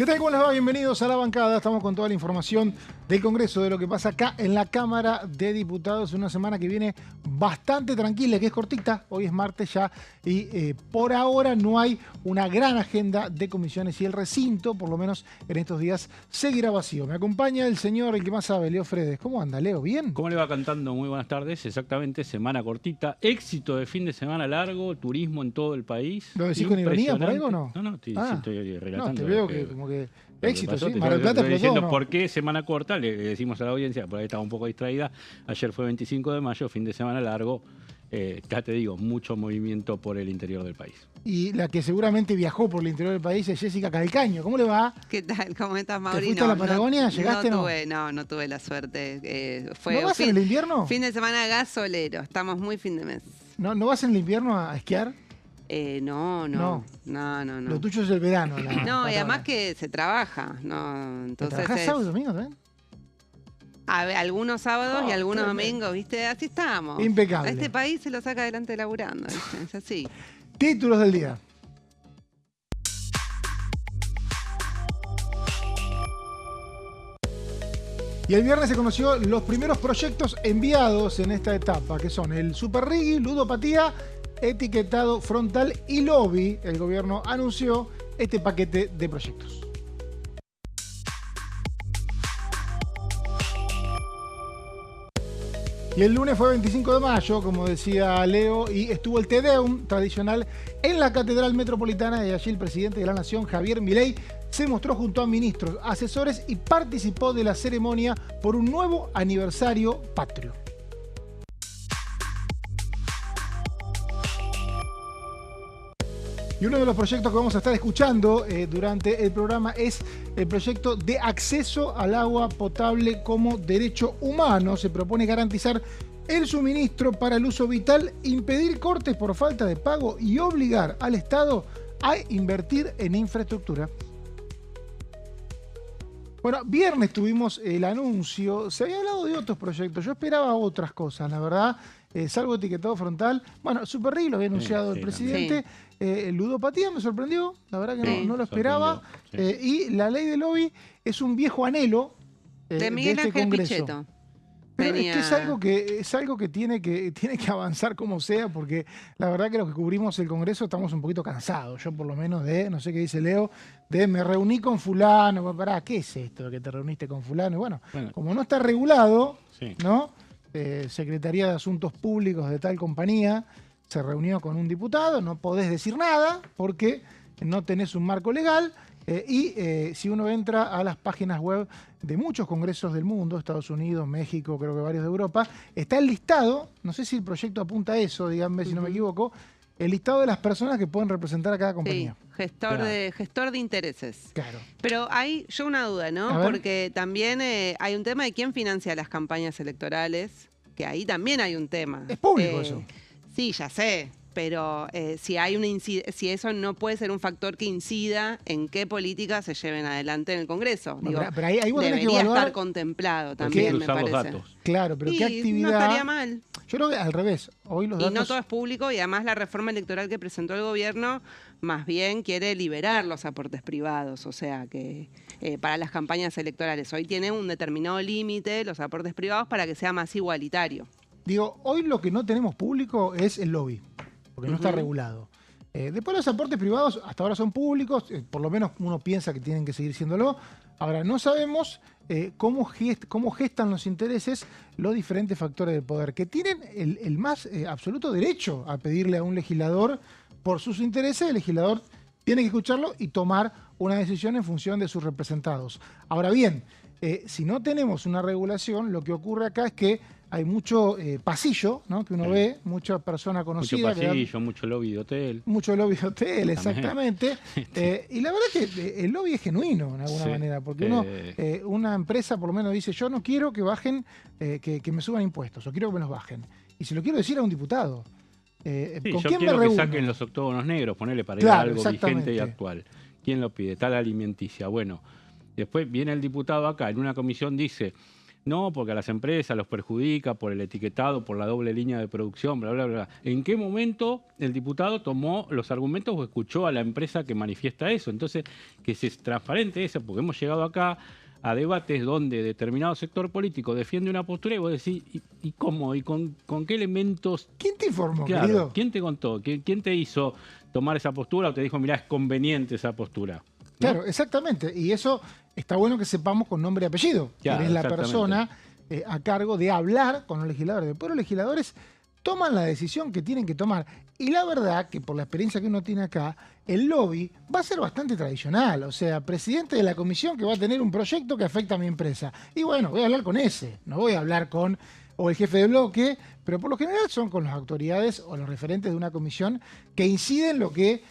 ¿Qué tal? ¿Cómo les va? Bienvenidos a La Bancada. Estamos con toda la información del Congreso, de lo que pasa acá en la Cámara de Diputados. Una semana que viene bastante tranquila, que es cortita. Hoy es martes ya y por ahora no hay una gran agenda de comisiones y el recinto, por lo menos en estos días, seguirá vacío. Me acompaña el señor, el que más sabe, Leo Fredes. ¿Cómo anda, Leo? ¿Bien? ¿Cómo le va cantando? Muy buenas tardes. Exactamente, semana cortita. Éxito de fin de semana largo, turismo en todo el país. ¿Lo decís con ironía por ahí o no? No, sí estoy relatando. No, te veo que como que éxito, pasó, sí. Mar del Plata estoy diciendo ¿no? por qué semana corta, le decimos a la audiencia, por ahí estaba un poco distraída. Ayer fue 25 de mayo, fin de semana largo. Ya te digo, mucho movimiento por el interior del país. Y la que seguramente viajó por el interior del país es Jessica Calcaño. ¿Cómo le va? ¿Qué tal? ¿Cómo estás, Mauri? ¿Te fuiste a la Patagonia? ¿Llegaste no? No tuve la suerte. ¿No vas en el invierno? Fin de semana gasolero. Estamos muy fin de mes. ¿No vas en el invierno a esquiar? No. Lo tuyo es el verano. No, y además que se trabaja. No, entonces ¿Trabajás sábado y domingo también? A ver, algunos sábados y algunos domingos, ¿viste? Así estamos. Impecable. A este país se lo saca adelante laburando, ¿viste? Es así. Títulos del día. Y el viernes se conoció los primeros proyectos enviados en esta etapa, que son el Super Riggy, ludopatía, etiquetado frontal y lobby. El gobierno anunció este paquete de proyectos. Y el lunes fue 25 de mayo, como decía Leo, y estuvo el Te Deum tradicional en la Catedral Metropolitana, y allí el presidente de la Nación, Javier Milei, se mostró junto a ministros, asesores y participó de la ceremonia por un nuevo aniversario patrio. Y uno de los proyectos que vamos a estar escuchando durante el programa es el proyecto de acceso al agua potable como derecho humano. Se propone garantizar el suministro para el uso vital, impedir cortes por falta de pago y obligar al Estado a invertir en infraestructura. Bueno, viernes tuvimos el anuncio. Se había hablado de otros proyectos. Yo esperaba otras cosas, la verdad. Salvo etiquetado frontal. Bueno, Super Riggy lo había anunciado el presidente. Ludopatía me sorprendió. La verdad que no lo esperaba. Y la ley del lobby es un viejo anhelo de Miguel este Ángel Congreso. Pichetto. Pero es algo que tiene que avanzar como sea, porque la verdad que los que cubrimos el Congreso estamos un poquito cansados. Yo por lo menos no sé qué dice Leo, me reuní con fulano. Pará, ¿qué es esto de que te reuniste con fulano? Y bueno, como no está regulado, ¿no? Secretaría de Asuntos Públicos de tal compañía se reunió con un diputado, no podés decir nada porque no tenés un marco legal. Si uno entra a las páginas web de muchos congresos del mundo, Estados Unidos, México, creo que varios de Europa, está el listado, no sé si el proyecto apunta a eso, díganme si no me equivoco, el listado de las personas que pueden representar a cada compañía. Sí, gestor de intereses. Claro. Pero hay yo una duda, ¿no? Porque también hay un tema de quién financia las campañas electorales, que ahí también hay un tema. Es público eso. Sí, ya sé. Pero si eso no puede ser un factor que incida en qué políticas se lleven adelante en el Congreso. Digo, pero ahí vos tenés que debería evaluar, estar contemplado también, me parece. Los datos. Claro, pero ¿qué actividad? No estaría mal. Yo creo que al revés. Hoy los datos... Y no todo es público, y además la reforma electoral que presentó el gobierno más bien quiere liberar los aportes privados, o sea que para las campañas electorales. Hoy tiene un determinado límite los aportes privados para que sea más igualitario. Digo, hoy lo que no tenemos público es el lobby, porque no está regulado. Después los aportes privados hasta ahora son públicos, por lo menos uno piensa que tienen que seguir siéndolo. Ahora, no sabemos cómo gestan los intereses los diferentes factores de poder, que tienen el más absoluto derecho a pedirle a un legislador por sus intereses. El legislador tiene que escucharlo y tomar una decisión en función de sus representados. Ahora bien, si no tenemos una regulación, lo que ocurre acá es que hay mucho pasillo, ¿no? Que uno ve, mucha persona conocida. Mucho pasillo, mucho lobby de hotel. Mucho lobby de hotel, exactamente. Y la verdad es que el lobby es genuino, de alguna manera, porque una empresa por lo menos dice, yo no quiero que bajen, que me suban impuestos, o quiero que me los bajen. Y se lo quiero decir a un diputado. ¿Con quién quiero que saquen los octógonos negros, ponerle para ir a algo vigente y actual? ¿Quién lo pide? Tal alimenticia. Bueno, después viene el diputado acá, en una comisión dice, no, porque a las empresas los perjudica por el etiquetado, por la doble línea de producción, bla, bla, bla. ¿En qué momento el diputado tomó los argumentos o escuchó a la empresa que manifiesta eso? Entonces, que se transparente eso, porque hemos llegado acá a debates donde determinado sector político defiende una postura y vos decís, ¿y cómo? ¿Y con qué elementos? ¿Quién te informó, Claro, querido? ¿quién te contó? ¿Quién te hizo tomar esa postura o te dijo, mirá, es conveniente esa postura? ¿No? Claro, exactamente. Y eso está bueno que sepamos con nombre y apellido. Claro, Eres la exactamente. persona a cargo de hablar con los legisladores. Después los legisladores toman la decisión que tienen que tomar. Y la verdad que por la experiencia que uno tiene acá, el lobby va a ser bastante tradicional. O sea, presidente de la comisión que va a tener un proyecto que afecta a mi empresa. Y bueno, voy a hablar con ese. No voy a hablar con o el jefe de bloque, pero por lo general son con las autoridades o los referentes de una comisión que inciden lo que,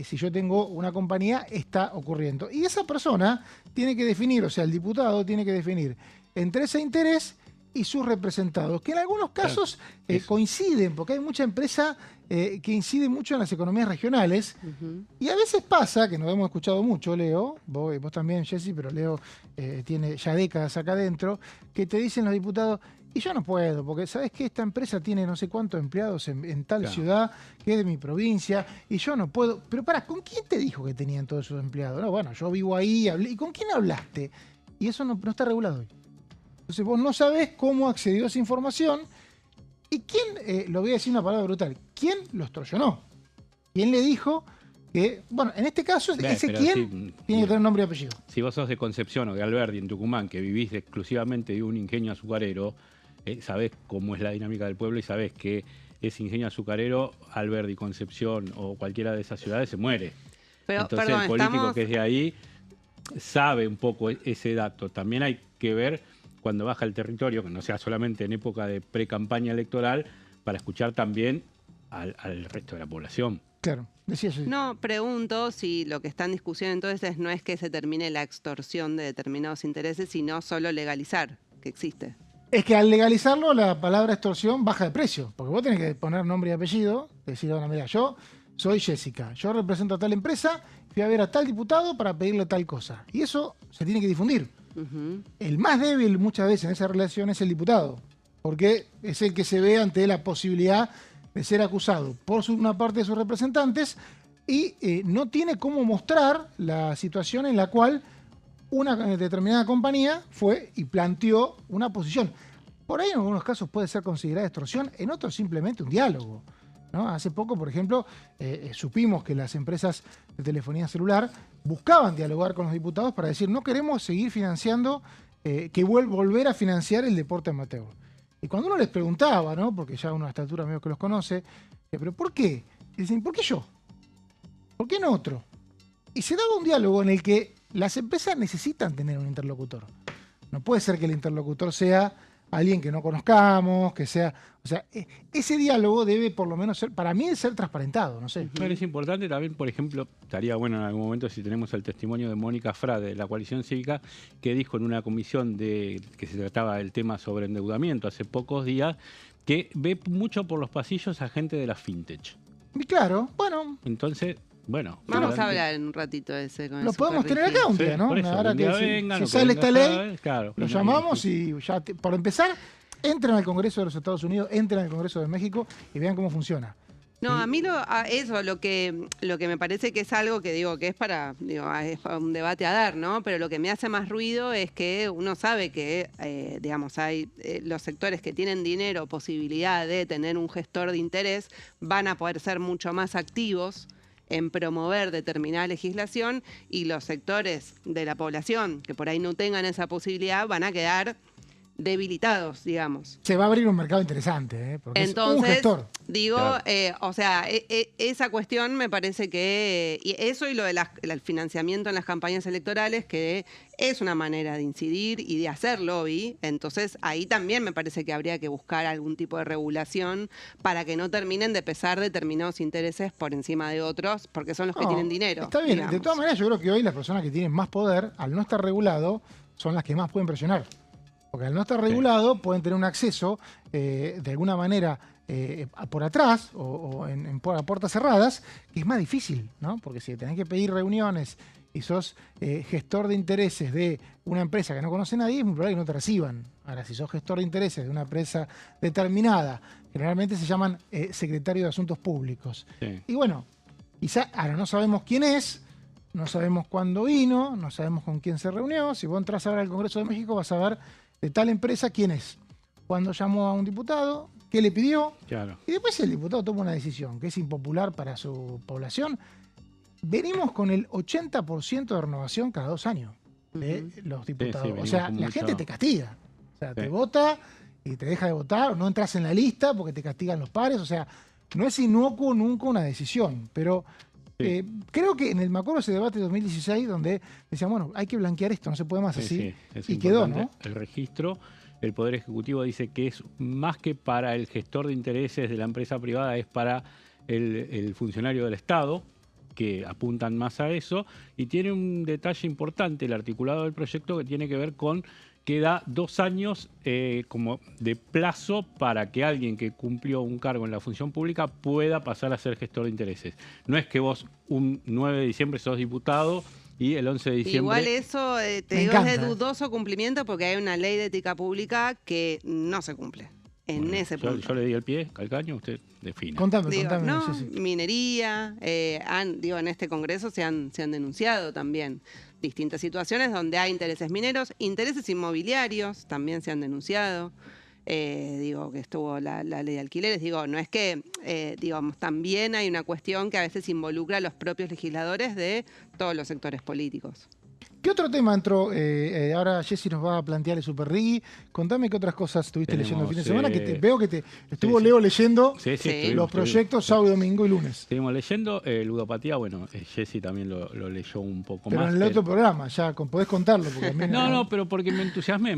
si yo tengo una compañía, está ocurriendo. Y esa persona tiene que definir, o sea, el diputado tiene que definir entre ese interés y sus representados, que en algunos casos coinciden, porque hay mucha empresa que incide mucho en las economías regionales. Y a veces pasa, que nos hemos escuchado mucho, Leo, vos también, Jessy, pero Leo tiene ya décadas acá adentro, que te dicen los diputados, y yo no puedo, porque ¿sabes qué? Esta empresa tiene no sé cuántos empleados en tal ciudad, que es de mi provincia, y yo no puedo. Pero ¿con quién te dijo que tenían todos esos empleados? No, bueno, yo vivo ahí, hablé. ¿Y con quién hablaste? Y eso no está regulado hoy. Entonces vos no sabés cómo accedió a esa información y quién, lo voy a decir una palabra brutal, ¿quién lo extorsionó? ¿Quién le dijo que, bueno, en este caso, ese quién tiene que tener nombre y apellido? Si vos sos de Concepción o de Alberdi, en Tucumán, que vivís exclusivamente de un ingenio azucarero, sabés cómo es la dinámica del pueblo y sabés que ese ingenio azucarero, Alberdi, Concepción o cualquiera de esas ciudades se muere. Pero, entonces perdón, el político estamos... que es de ahí sabe un poco ese dato. También hay que ver cuando baja el territorio, que no sea solamente en época de pre-campaña electoral, para escuchar también al resto de la población. Claro, decía yo. No, pregunto si lo que está en discusión entonces no es que se termine la extorsión de determinados intereses, sino solo legalizar que existe. Es que al legalizarlo, la palabra extorsión baja de precio, porque vos tenés que poner nombre y apellido, decir, bueno, mira, yo soy Jessica, yo represento a tal empresa, fui a ver a tal diputado para pedirle tal cosa. Y eso se tiene que difundir. El más débil muchas veces en esa relación es el diputado, porque es el que se ve ante la posibilidad de ser acusado por una parte de sus representantes y no tiene cómo mostrar la situación en la cual una determinada compañía fue y planteó una posición. Por ahí en algunos casos puede ser considerada extorsión, en otros simplemente un diálogo, ¿no? Hace poco, por ejemplo, supimos que las empresas de telefonía celular buscaban dialogar con los diputados para decir no queremos seguir financiando, volver a financiar el deporte amateur. Y cuando uno les preguntaba, ¿no? Porque ya uno a esta altura medio que los conoce, ¿pero por qué? Y dicen, ¿por qué yo? ¿Por qué no otro? Y se daba un diálogo en el que las empresas necesitan tener un interlocutor. No puede ser que el interlocutor sea alguien que no conozcamos, que sea... O sea, ese diálogo debe por lo menos ser, para mí, ser transparentado, no sé. Bueno, es importante también, por ejemplo, estaría bueno en algún momento si tenemos el testimonio de Mónica Frade, de la Coalición Cívica, que dijo en una comisión que se trataba del tema sobre endeudamiento hace pocos días, que ve mucho por los pasillos a gente de la fintech. Y claro, bueno... Entonces... Bueno, vamos a hablar en un ratito de ese. Lo podemos tener acá un día, ¿no? Ahora que vengan, si sale esta ley, claro, lo llamamos y ya, por empezar, entren al Congreso de los Estados Unidos, entren al Congreso de México y vean cómo funciona. No, a mí lo que me parece que es algo que digo que es para es un debate a dar, ¿no? Pero lo que me hace más ruido es que uno sabe que, digamos, hay los sectores que tienen dinero, posibilidad de tener un gestor de interés, van a poder ser mucho más activos en promover determinada legislación y los sectores de la población que por ahí no tengan esa posibilidad van a quedar debilitados, digamos. Se va a abrir un mercado interesante, porque entonces, es un gestor. Digo, claro. O sea, esa cuestión me parece que, y eso y lo del financiamiento en las campañas electorales, que es una manera de incidir y de hacer lobby, entonces ahí también me parece que habría que buscar algún tipo de regulación para que no terminen de pesar determinados intereses por encima de otros, porque son los que tienen dinero. Está bien, digamos. De todas maneras yo creo que hoy las personas que tienen más poder, al no estar regulado, son las que más pueden presionar. Porque al no estar regulado pueden tener un acceso de alguna manera por atrás o a puertas cerradas, que es más difícil, ¿no? Porque si tenés que pedir reuniones y sos gestor de intereses de una empresa que no conoce a nadie, es muy probable que no te reciban. Ahora, si sos gestor de intereses de una empresa determinada, generalmente se llaman secretario de Asuntos Públicos. Sí. Y bueno, quizá ahora no sabemos quién es, no sabemos cuándo vino, no sabemos con quién se reunió. Si vos entras ahora al Congreso de México, vas a ver de tal empresa quién es, cuándo llamó a un diputado, qué le pidió. Claro. Y después si el diputado toma una decisión que es impopular para su población, venimos con el 80% de renovación cada 2 años de los diputados. Sí, O sea, con la mucho... gente te castiga. O sea, Sí. te vota y te deja de votar, o no entras en la lista porque te castigan los pares. O sea, no es inocuo nunca una decisión. Pero creo que en el, me acuerdo ese debate de 2016 donde decían, bueno, hay que blanquear esto, no se puede más así. Es y quedó, importante. ¿no? El registro, el Poder Ejecutivo dice que es más que para el gestor de intereses de la empresa privada, es para el funcionario del Estado, que apuntan más a eso, y tiene un detalle importante el articulado del proyecto que tiene que ver con que da 2 años como de plazo para que alguien que cumplió un cargo en la función pública pueda pasar a ser gestor de intereses. No es que vos un 9 de diciembre sos diputado y el 11 de diciembre... Igual eso, te digo, encanta. es de dudoso cumplimiento porque hay una ley de ética pública que no se cumple en Bueno, ese punto. yo le di el pie, Calcaño, usted defina. Contame, Digo, contame. no, Sí, sí. minería, en este Congreso se han denunciado también distintas situaciones donde hay intereses mineros, intereses inmobiliarios también se han denunciado. Que estuvo la ley de alquileres, no es que, digamos, también hay una cuestión que a veces involucra a los propios legisladores de todos los sectores políticos. ¿Qué otro tema entró? Ahora Jessy nos va a plantear el Super Riggy. Contame qué otras cosas estuviste leyendo el fin de semana, que veo que estuvo sí. Leo leyendo Sí. los proyectos sábado, domingo y lunes. Seguimos leyendo. Ludopatía, bueno, Jessy también lo leyó un poco Pero más. en el otro programa, ya podés contarlo. Porque a mí No, pero porque me entusiasmé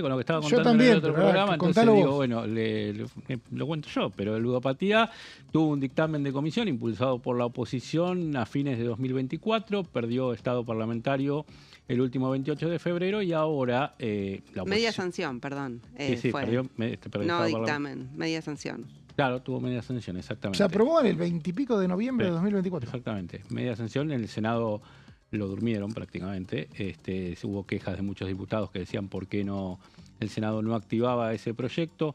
con lo que estaba contando también, en el otro pero programa. Entonces contalo digo, vos. bueno, lo cuento yo, pero Ludopatía tuvo un dictamen de comisión impulsado por la oposición a fines de 2024, perdió estado parlamentario el último 28 de febrero y ahora la oposición... Media sanción, perdón. Sí, fue. perdió No estado parlamentario. dictamen, media sanción. Claro, tuvo media sanción, exactamente. Se aprobó en el 20 y pico de noviembre Sí, de 2024. Exactamente. Media sanción, en el Senado lo durmieron prácticamente. Hubo quejas de muchos diputados que decían por qué no el Senado no activaba ese proyecto.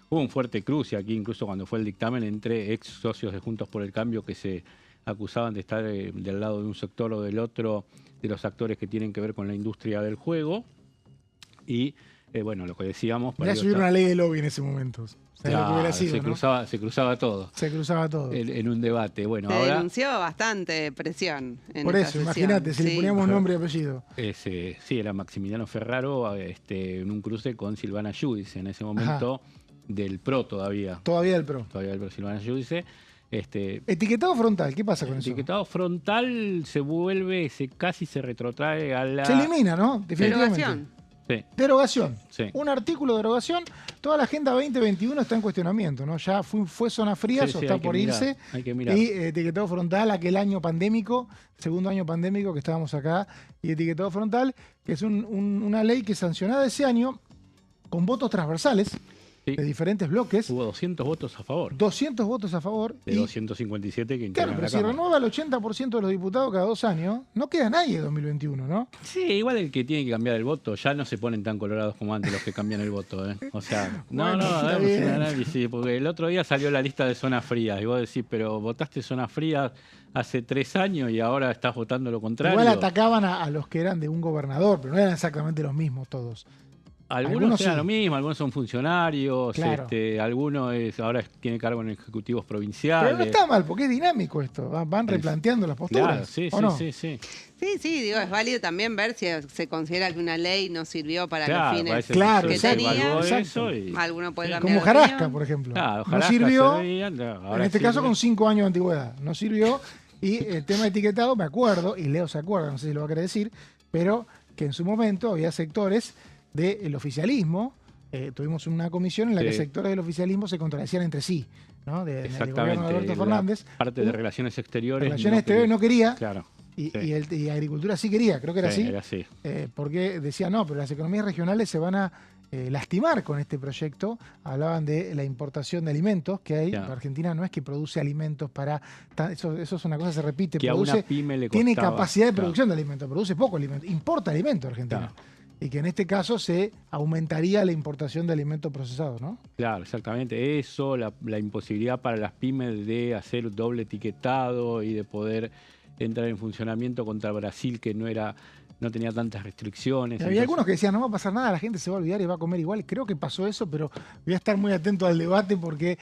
Hubo un fuerte cruce aquí, incluso cuando fue el dictamen, entre ex socios de Juntos por el Cambio que se acusaban de estar del lado de un sector o del otro de los actores que tienen que ver con la industria del juego. Y bueno, lo que decíamos... Ya subieron una ley de lobby en ese momento. O sea, lo que hubiera sido, ¿no? se cruzaba todo. Se cruzaba todo. En un debate. Bueno, Se ahora... denunció bastante presión en Por esta eso, sesión. imagínate, si le Sí. poníamos nombre y apellido. Sí, era Maximiliano Ferraro en un cruce con Silvana Giudice, en ese momento del PRO todavía. Todavía el PRO. Todavía del PRO, Silvana Giudice. Etiquetado frontal, ¿qué pasa con eso? Etiquetado frontal se vuelve, casi se retrotrae a la... Se elimina, ¿no? Definitivamente. Derogación. Sí, Derogación. sí. Un artículo de derogación. Toda la Agenda 2021 está en cuestionamiento, ¿no? Ya fue zona fría, Sí, o sí, está hay que por mirar, irse. hay que mirar. Y etiquetado frontal, aquel año pandémico, segundo año pandémico que estábamos acá, y etiquetado frontal, que es una ley que sancionada ese año con votos transversales Sí. de diferentes bloques, Hubo 200 votos a favor, 200 votos a favor. de y 257 que claro, integran pero la si Cámara. renueva el 80% de los diputados cada 2 años, no queda nadie en 2021, ¿no? Sí, igual el que tiene que cambiar el voto, ya no se ponen tan colorados como antes los que cambian el voto. O sea, Bueno, no, está hagamos bien. un análisis, porque el otro día salió la lista de zonas frías y vos decís, pero votaste zonas frías hace 3 años y ahora estás votando lo contrario. Igual atacaban a los que eran de un gobernador, pero no eran exactamente los mismos todos. Algunos eran sí. lo mismo, algunos son funcionarios, Claro. algunos ahora tiene cargo en ejecutivos Pero provinciales. no está mal, porque es dinámico esto. Van replanteando las posturas. Claro, sí, ¿o sí, no? sí, sí. Sí, es válido también ver si se considera que una ley no sirvió para Claro, los fines parece Claro, que que se tenía. evaluó exacto. eso y- Alguno puede Sí. cambiar Como de Jarasca, opinión. por ejemplo. Claro, no Jarasca sirvió, servía, ahora en este caso sirve. con 5 años de antigüedad. No sirvió. Y el tema etiquetado, me acuerdo, y Leo se acuerda, no sé si lo va a querer decir, pero que en su momento había sectores del oficialismo. Tuvimos una comisión en la que Sí. sectores del oficialismo se contradecían entre sí, ¿no? Del gobierno de Exactamente. Alberto la Fernández. parte de relaciones exteriores. Relaciones Exteriores no quería, Claro. y, Sí. y Agricultura sí quería, creo que era Sí, así. era así. Porque decía, no, pero las economías regionales se van a lastimar con este proyecto. Hablaban de la importación de alimentos que hay. Claro. La Argentina no es que produce alimentos para... Eso es una cosa que se repite. Que a una pyme le tiene costaba, capacidad de claro. producción de alimentos, produce poco alimento. Importa alimentos Argentina. Claro. Y que en este caso se aumentaría la importación de alimentos procesados, ¿no? Claro, exactamente. Eso, la imposibilidad para las pymes de hacer doble etiquetado y de poder entrar en funcionamiento contra Brasil, que no tenía tantas restricciones. Y había algunos que decían, no va a pasar nada, la gente se va a olvidar y va a comer igual. Creo que pasó eso, pero voy a estar muy atento al debate porque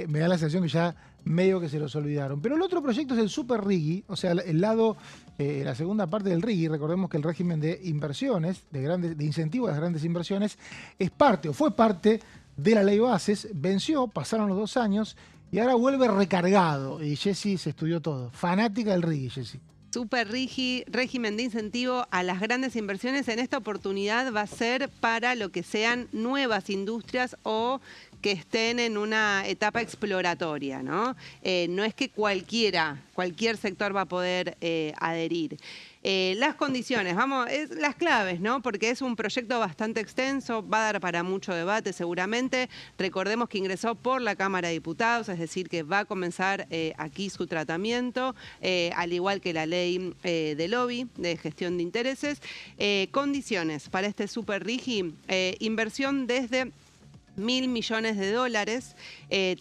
me da la sensación que ya medio que se los olvidaron. Pero el otro proyecto es el Super RIGI, o sea, el lado, la segunda parte del RIGI. Recordemos que el régimen de inversiones, de incentivo a las grandes inversiones, es parte o fue parte de la ley Bases, venció, pasaron los 2 años y ahora vuelve recargado. Y Jessy se estudió todo. Fanática del RIGI, Jessy. Super régimen de incentivo a las grandes inversiones. En esta oportunidad va a ser para lo que sean nuevas industrias o que estén en una etapa exploratoria, ¿no? No es que cualquier sector va a poder adherir. Las condiciones, las claves, ¿no? Porque es un proyecto bastante extenso, va a dar para mucho debate seguramente. Recordemos que ingresó por la Cámara de Diputados, es decir, que va a comenzar aquí su tratamiento, al igual que la ley de lobby, de gestión de intereses. Condiciones para este Super RIGI, inversión desde $1.000 millones,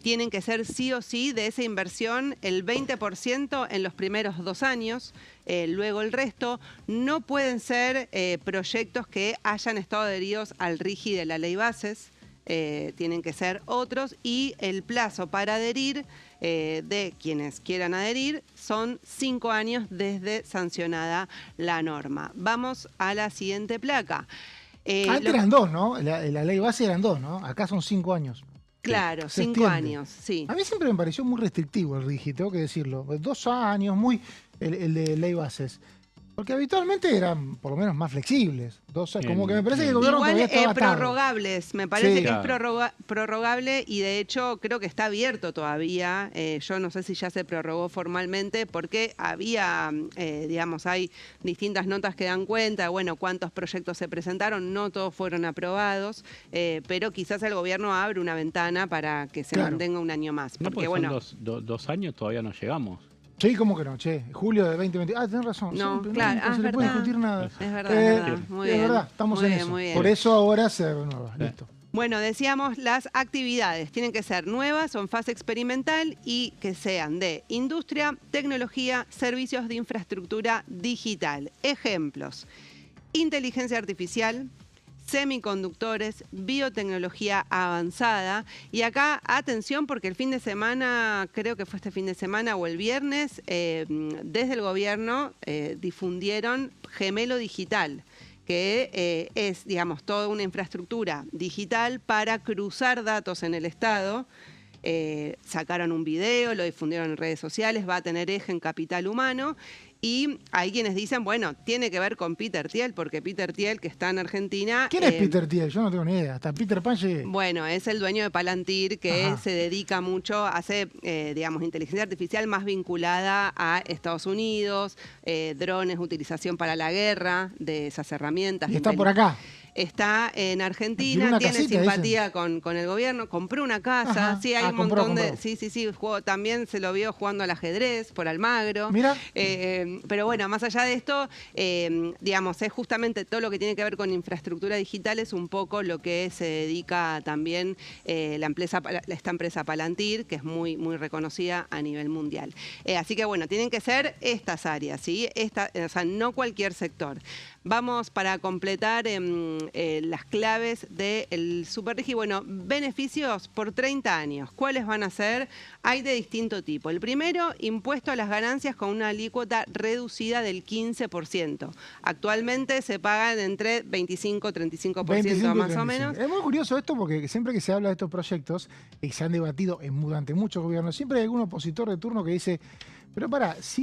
tienen que ser sí o sí de esa inversión el 20% en los primeros 2 años, luego el resto. No pueden ser proyectos que hayan estado adheridos al RIGI de la ley Bases, tienen que ser otros, y el plazo para adherir de quienes quieran adherir son 5 años desde sancionada la norma. Vamos a la siguiente placa. Antes eran 2, ¿no? La ley base eran 2, ¿no? Acá son 5 años. Claro, Se 5 extiende. años, sí. A mí siempre me pareció muy restrictivo el RIGI, tengo que decirlo. 2 años, el de ley bases. Porque habitualmente eran por lo menos más flexibles. 2 años. Como que me parece que el gobierno Igual todavía estaba atado. prorrogables, me parece Sí. que Claro. es prorrogable y de hecho creo que está abierto todavía. Yo no sé si ya se prorrogó formalmente porque había, hay distintas notas que dan cuenta, bueno, cuántos proyectos se presentaron, no todos fueron aprobados, pero quizás el gobierno abre una ventana para que se Claro. mantenga un año más. No, Porque porque bueno, son 2 años, todavía no llegamos. Sí, ¿cómo que no? Che, julio de 2020. Ah, tenés razón. No, Sí, claro, no se le es puede verdad. discutir nada. es verdad, muy es bien. verdad, estamos Muy en bien, eso. muy bien. Por eso ahora se renueva. Listo. Bueno, decíamos, las actividades tienen que ser nuevas o en fase experimental y que sean de industria, tecnología, servicios de infraestructura digital. Ejemplos: inteligencia artificial, semiconductores, biotecnología avanzada. Y acá, atención, porque el fin de semana, creo que fue este fin de semana o el viernes, desde el gobierno difundieron Gemelo Digital, que es, digamos, toda una infraestructura digital para cruzar datos en el Estado. Sacaron un video, lo difundieron en redes sociales, va a tener eje en capital humano. Y hay quienes dicen, bueno, tiene que ver con Peter Thiel, porque Peter Thiel, que está en Argentina... ¿Quién es Peter Thiel? Yo no tengo ni idea. Hasta Peter Pan llegué. Bueno, es el dueño de Palantir, que Ajá. se dedica mucho, hace, inteligencia artificial más vinculada a Estados Unidos, drones, utilización para la guerra de esas herramientas. Y está por acá. Está en Tiene Argentina, una tiene casita, simpatía con el gobierno, compró una casa, Ajá. sí, hay un Compró. montón de... Sí, también se lo vio jugando al ajedrez por Almagro. Mira. Pero bueno, más allá de esto, es justamente todo lo que tiene que ver con infraestructura digital, es un poco lo que se dedica también esta empresa Palantir, que es muy, muy reconocida a nivel mundial. Así que bueno, tienen que ser estas áreas, ¿sí? No cualquier sector. Vamos para completar las claves del Super RIGI. Bueno, beneficios por 30 años. ¿Cuáles van a ser? Hay de distinto tipo. El primero, impuesto a las ganancias con una alícuota reducida del 15%. Actualmente se pagan entre 25 y 35% 25 y más o 35. menos. Es muy curioso esto porque siempre que se habla de estos proyectos y se han debatido durante muchos gobiernos, siempre hay algún opositor de turno que dice, pero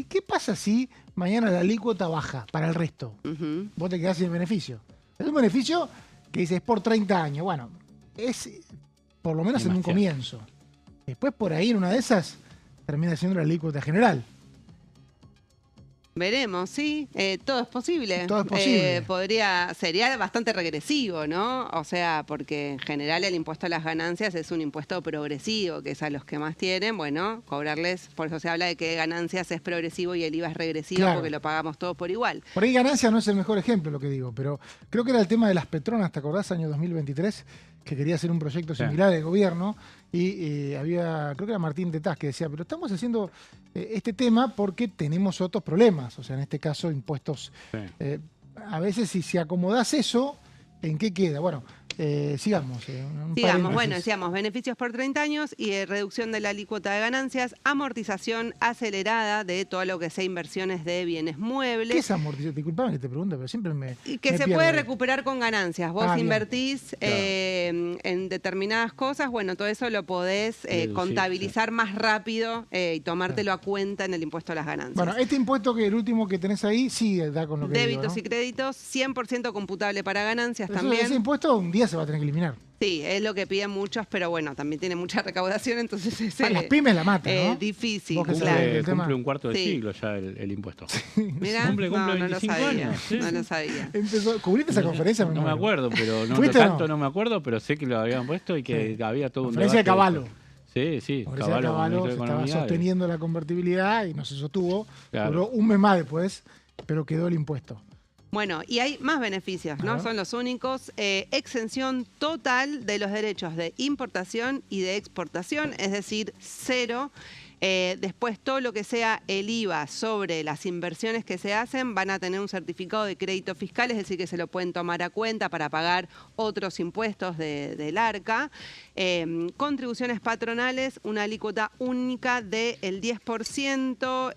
¿qué pasa si mañana la alícuota baja para el resto? Ujú. Vos te quedás sin el beneficio. Es un beneficio que dice es por 30 años. Bueno, es por lo menos en un Demasiado. comienzo. Después por ahí en una de esas termina siendo la alícuota general. Veremos, sí, todo es posible. Todo es posible. Sería bastante regresivo, ¿no? O sea, porque en general el impuesto a las ganancias es un impuesto progresivo, que es a los que más tienen, bueno, cobrarles, por eso se habla de que ganancias es progresivo y el IVA es regresivo, Claro. porque lo pagamos todos por igual. Por ahí ganancias no es el mejor ejemplo lo que digo, pero creo que era el tema de las Petronas, ¿te acordás? Año 2023, que quería hacer un proyecto similar de gobierno y había, creo que era Martín Tetaz que decía, pero estamos haciendo este tema porque tenemos otros problemas, o sea, en este caso impuestos. Sí. A veces si acomodás eso, ¿en qué queda? Bueno, sigamos. Sigamos, bueno, decíamos beneficios por 30 años y reducción de la alícuota de ganancias, amortización acelerada de todo lo que sea inversiones de bienes muebles. ¿Qué es amortización? Disculpame que te pregunte, pero siempre me. Y que me se pierdo puede ahí. recuperar con ganancias. Vos Bien. invertís en determinadas cosas, bueno, todo eso lo podés Deducir, contabilizar más rápido y tomártelo a cuenta en el impuesto a las ganancias. Bueno, este impuesto que el último que tenés ahí, sí da con lo que Débitos digo, y créditos, 100% computable para ganancias ¿no? también. Ese impuesto un día se va a tener que eliminar. Sí, es lo que piden muchos, pero bueno, también tiene mucha recaudación, entonces es Las pymes la matan, ¿no? difícil, Vos que claro. sabés del tema. Cumple un cuarto de Sí. siglo ya el impuesto. Mirá, Cumple no lo 25 sabía, años. Sí. no lo sabía. ¿Cubriste esa conferencia? No me muero. acuerdo, pero no ¿Fuiste o tanto no? no me acuerdo, pero sé que lo habían puesto y que había todo un Conferencia de debate. Caballo. Sí, sí, La Conferencia de Caballo ministro se de estaba Economía, sosteniendo la convertibilidad y no se sostuvo. Claro. Duró un mes más después, pero quedó el impuesto. Bueno, y hay más beneficios, A no ver. son los únicos. Exención total de los derechos de importación y de exportación, es decir, cero. Después todo lo que sea el IVA sobre las inversiones que se hacen van a tener un certificado de crédito fiscal, es decir, que se lo pueden tomar a cuenta para pagar otros impuestos del ARCA. Contribuciones patronales, una alícuota única del 10%.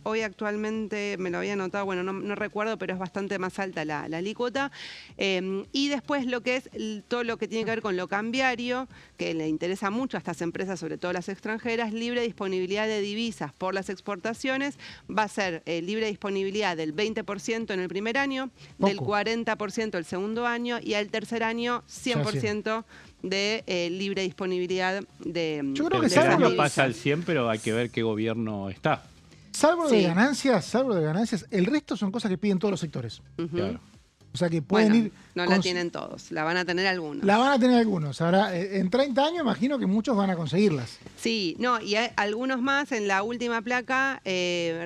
Hoy actualmente me lo había anotado, bueno, no recuerdo, pero es bastante más alta la alícuota. Y después lo que es todo lo que tiene que ver con lo cambiario, que le interesa mucho a estas empresas, sobre todo las extranjeras, libre disponibilidad de divisas por las exportaciones, va a ser libre disponibilidad del 20% en el primer año, Poco. del 40% el segundo año y al tercer año 100% de libre disponibilidad de Yo creo que de El salvo esas lo- año divisas. pasa al 100, pero hay que ver qué gobierno está. Salvo Sí. de ganancias, el resto son cosas que piden todos los sectores. Ujú. Claro. O sea que pueden Bueno, ir. no la tienen todos, la van a tener algunos. La van a tener algunos. Ahora, en 30 años imagino que muchos van a conseguirlas. Sí, no, y hay algunos más. En la última placa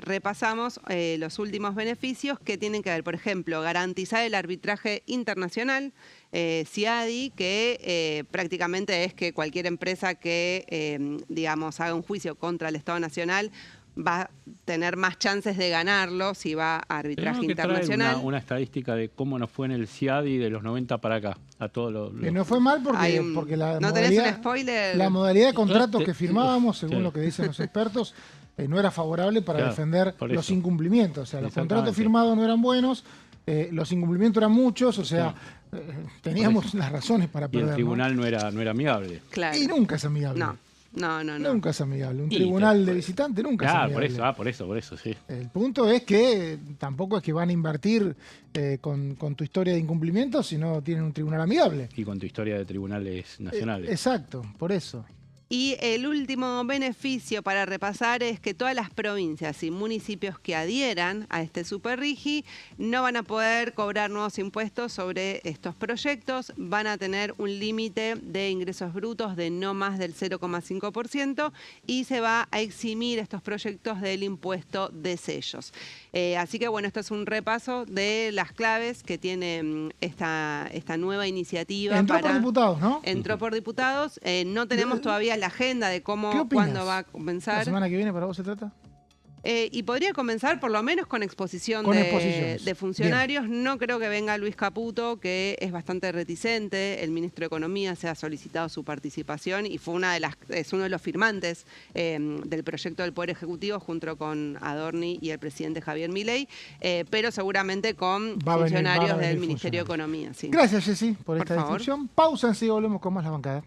repasamos los últimos beneficios que tienen que ver, por ejemplo, garantizar el arbitraje internacional, CIADI, que prácticamente es que cualquier empresa que, digamos, haga un juicio contra el Estado Nacional va a tener más chances de ganarlo si va a arbitraje Tenemos que traer internacional. una estadística de cómo nos fue en el CIADI de los 90 para acá, a todos los... Que no fue mal Hay porque, un- porque la ¿No tenés un modalidad, spoiler? la modalidad de contratos Sí. que firmábamos, según Sí. lo que dicen los expertos, no era favorable para Claro, defender por los eso. incumplimientos. O sea, los Exactamente. contratos firmados no eran buenos, los incumplimientos eran muchos, o sea, teníamos las razones para Y perder. el ¿no? tribunal no era amigable. Claro. Y nunca es amigable. No. Nunca es amigable. Un Y tribunal de después- visitante nunca es Claro, amigable. por eso, sí. El punto es que tampoco es que van a invertir con tu historia de incumplimientos si no tienen un tribunal amigable. Y con tu historia de tribunales nacionales. Exacto, por eso. Y el último beneficio para repasar es que todas las provincias y municipios que adhieran a este Superrigi no van a poder cobrar nuevos impuestos sobre estos proyectos, van a tener un límite de ingresos brutos de no más del 0,5% y se va a eximir estos proyectos del impuesto de sellos. Así que bueno, esto es un repaso de las claves que tiene esta nueva iniciativa. Entró por diputados, ¿no? Entró por diputados. No tenemos todavía la agenda de ¿Qué cómo, opinas? cuándo va a ¿La comenzar. semana que viene para vos se trata? Y podría comenzar por lo menos con exposición Con exposiciones. de funcionarios. No creo que venga Luis Caputo, que es bastante reticente. El ministro de Economía se ha solicitado su participación y fue es uno de los firmantes del proyecto del Poder Ejecutivo junto con Adorni y el presidente Javier Milei, pero seguramente con Va a venir- funcionarios van a venir del Ministerio de funcionarios. Economía. Sí. Gracias, Jessy, por esta favor. descripción. Pausa, enseguida volvemos con más La Bancada.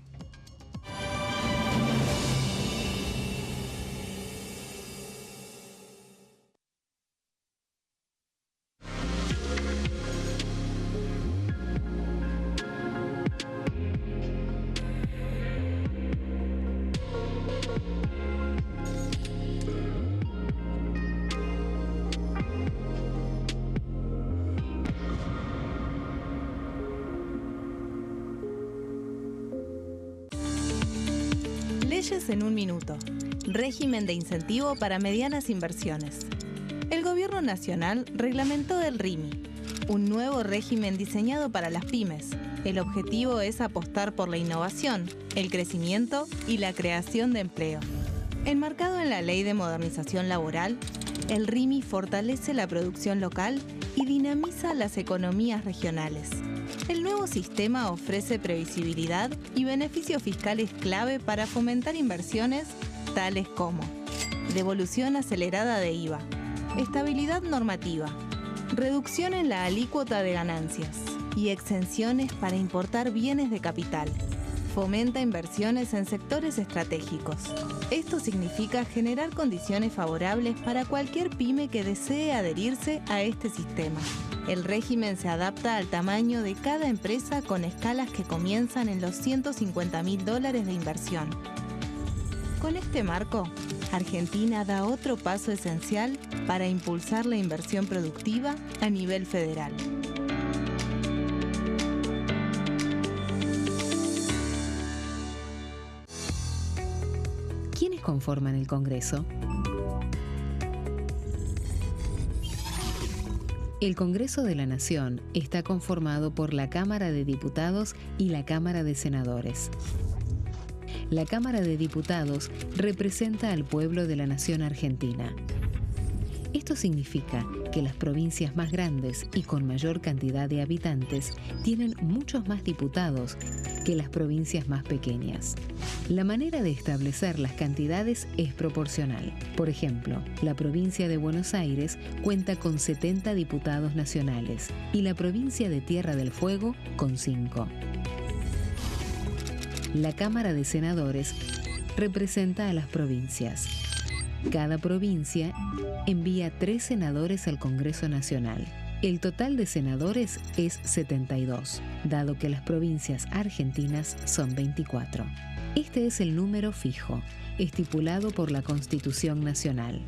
Leyes en un minuto. Régimen de incentivo para medianas inversiones. El Gobierno Nacional reglamentó el RIMI, un nuevo régimen diseñado para las pymes. El objetivo es apostar por la innovación, el crecimiento y la creación de empleo. Enmarcado en la Ley de Modernización Laboral, el RIMI fortalece la producción local y dinamiza las economías regionales. El nuevo sistema ofrece previsibilidad y beneficios fiscales clave para fomentar inversiones tales como devolución acelerada de IVA, estabilidad normativa, reducción en la alícuota de ganancias y exenciones para importar bienes de capital. Fomenta inversiones en sectores estratégicos. Esto significa generar condiciones favorables para cualquier pyme que desee adherirse a este sistema. El régimen se adapta al tamaño de cada empresa con escalas que comienzan en los $150.000 de inversión. Con este marco, Argentina da otro paso esencial para impulsar la inversión productiva a nivel federal. ¿Quiénes conforman el Congreso? El Congreso de la Nación está conformado por la Cámara de Diputados y la Cámara de Senadores. La Cámara de Diputados representa al pueblo de la nación argentina. Esto significa que las provincias más grandes y con mayor cantidad de habitantes tienen muchos más diputados que las provincias más pequeñas. La manera de establecer las cantidades es proporcional. Por ejemplo, la provincia de Buenos Aires cuenta con 70 diputados nacionales y la provincia de Tierra del Fuego con 5. La Cámara de Senadores representa a las provincias. Cada provincia envía 3 senadores al Congreso Nacional. El total de senadores es 72, dado que las provincias argentinas son 24. Este es el número fijo, estipulado por la Constitución Nacional.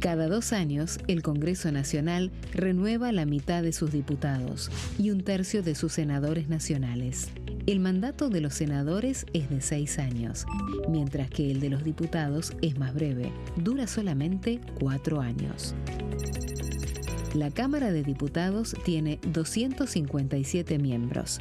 Cada 2 años, el Congreso Nacional renueva la mitad de sus diputados y 1/3 de sus senadores nacionales. El mandato de los senadores es de 6 años, mientras que el de los diputados es más breve, dura solamente 4 años. La Cámara de Diputados tiene 257 miembros.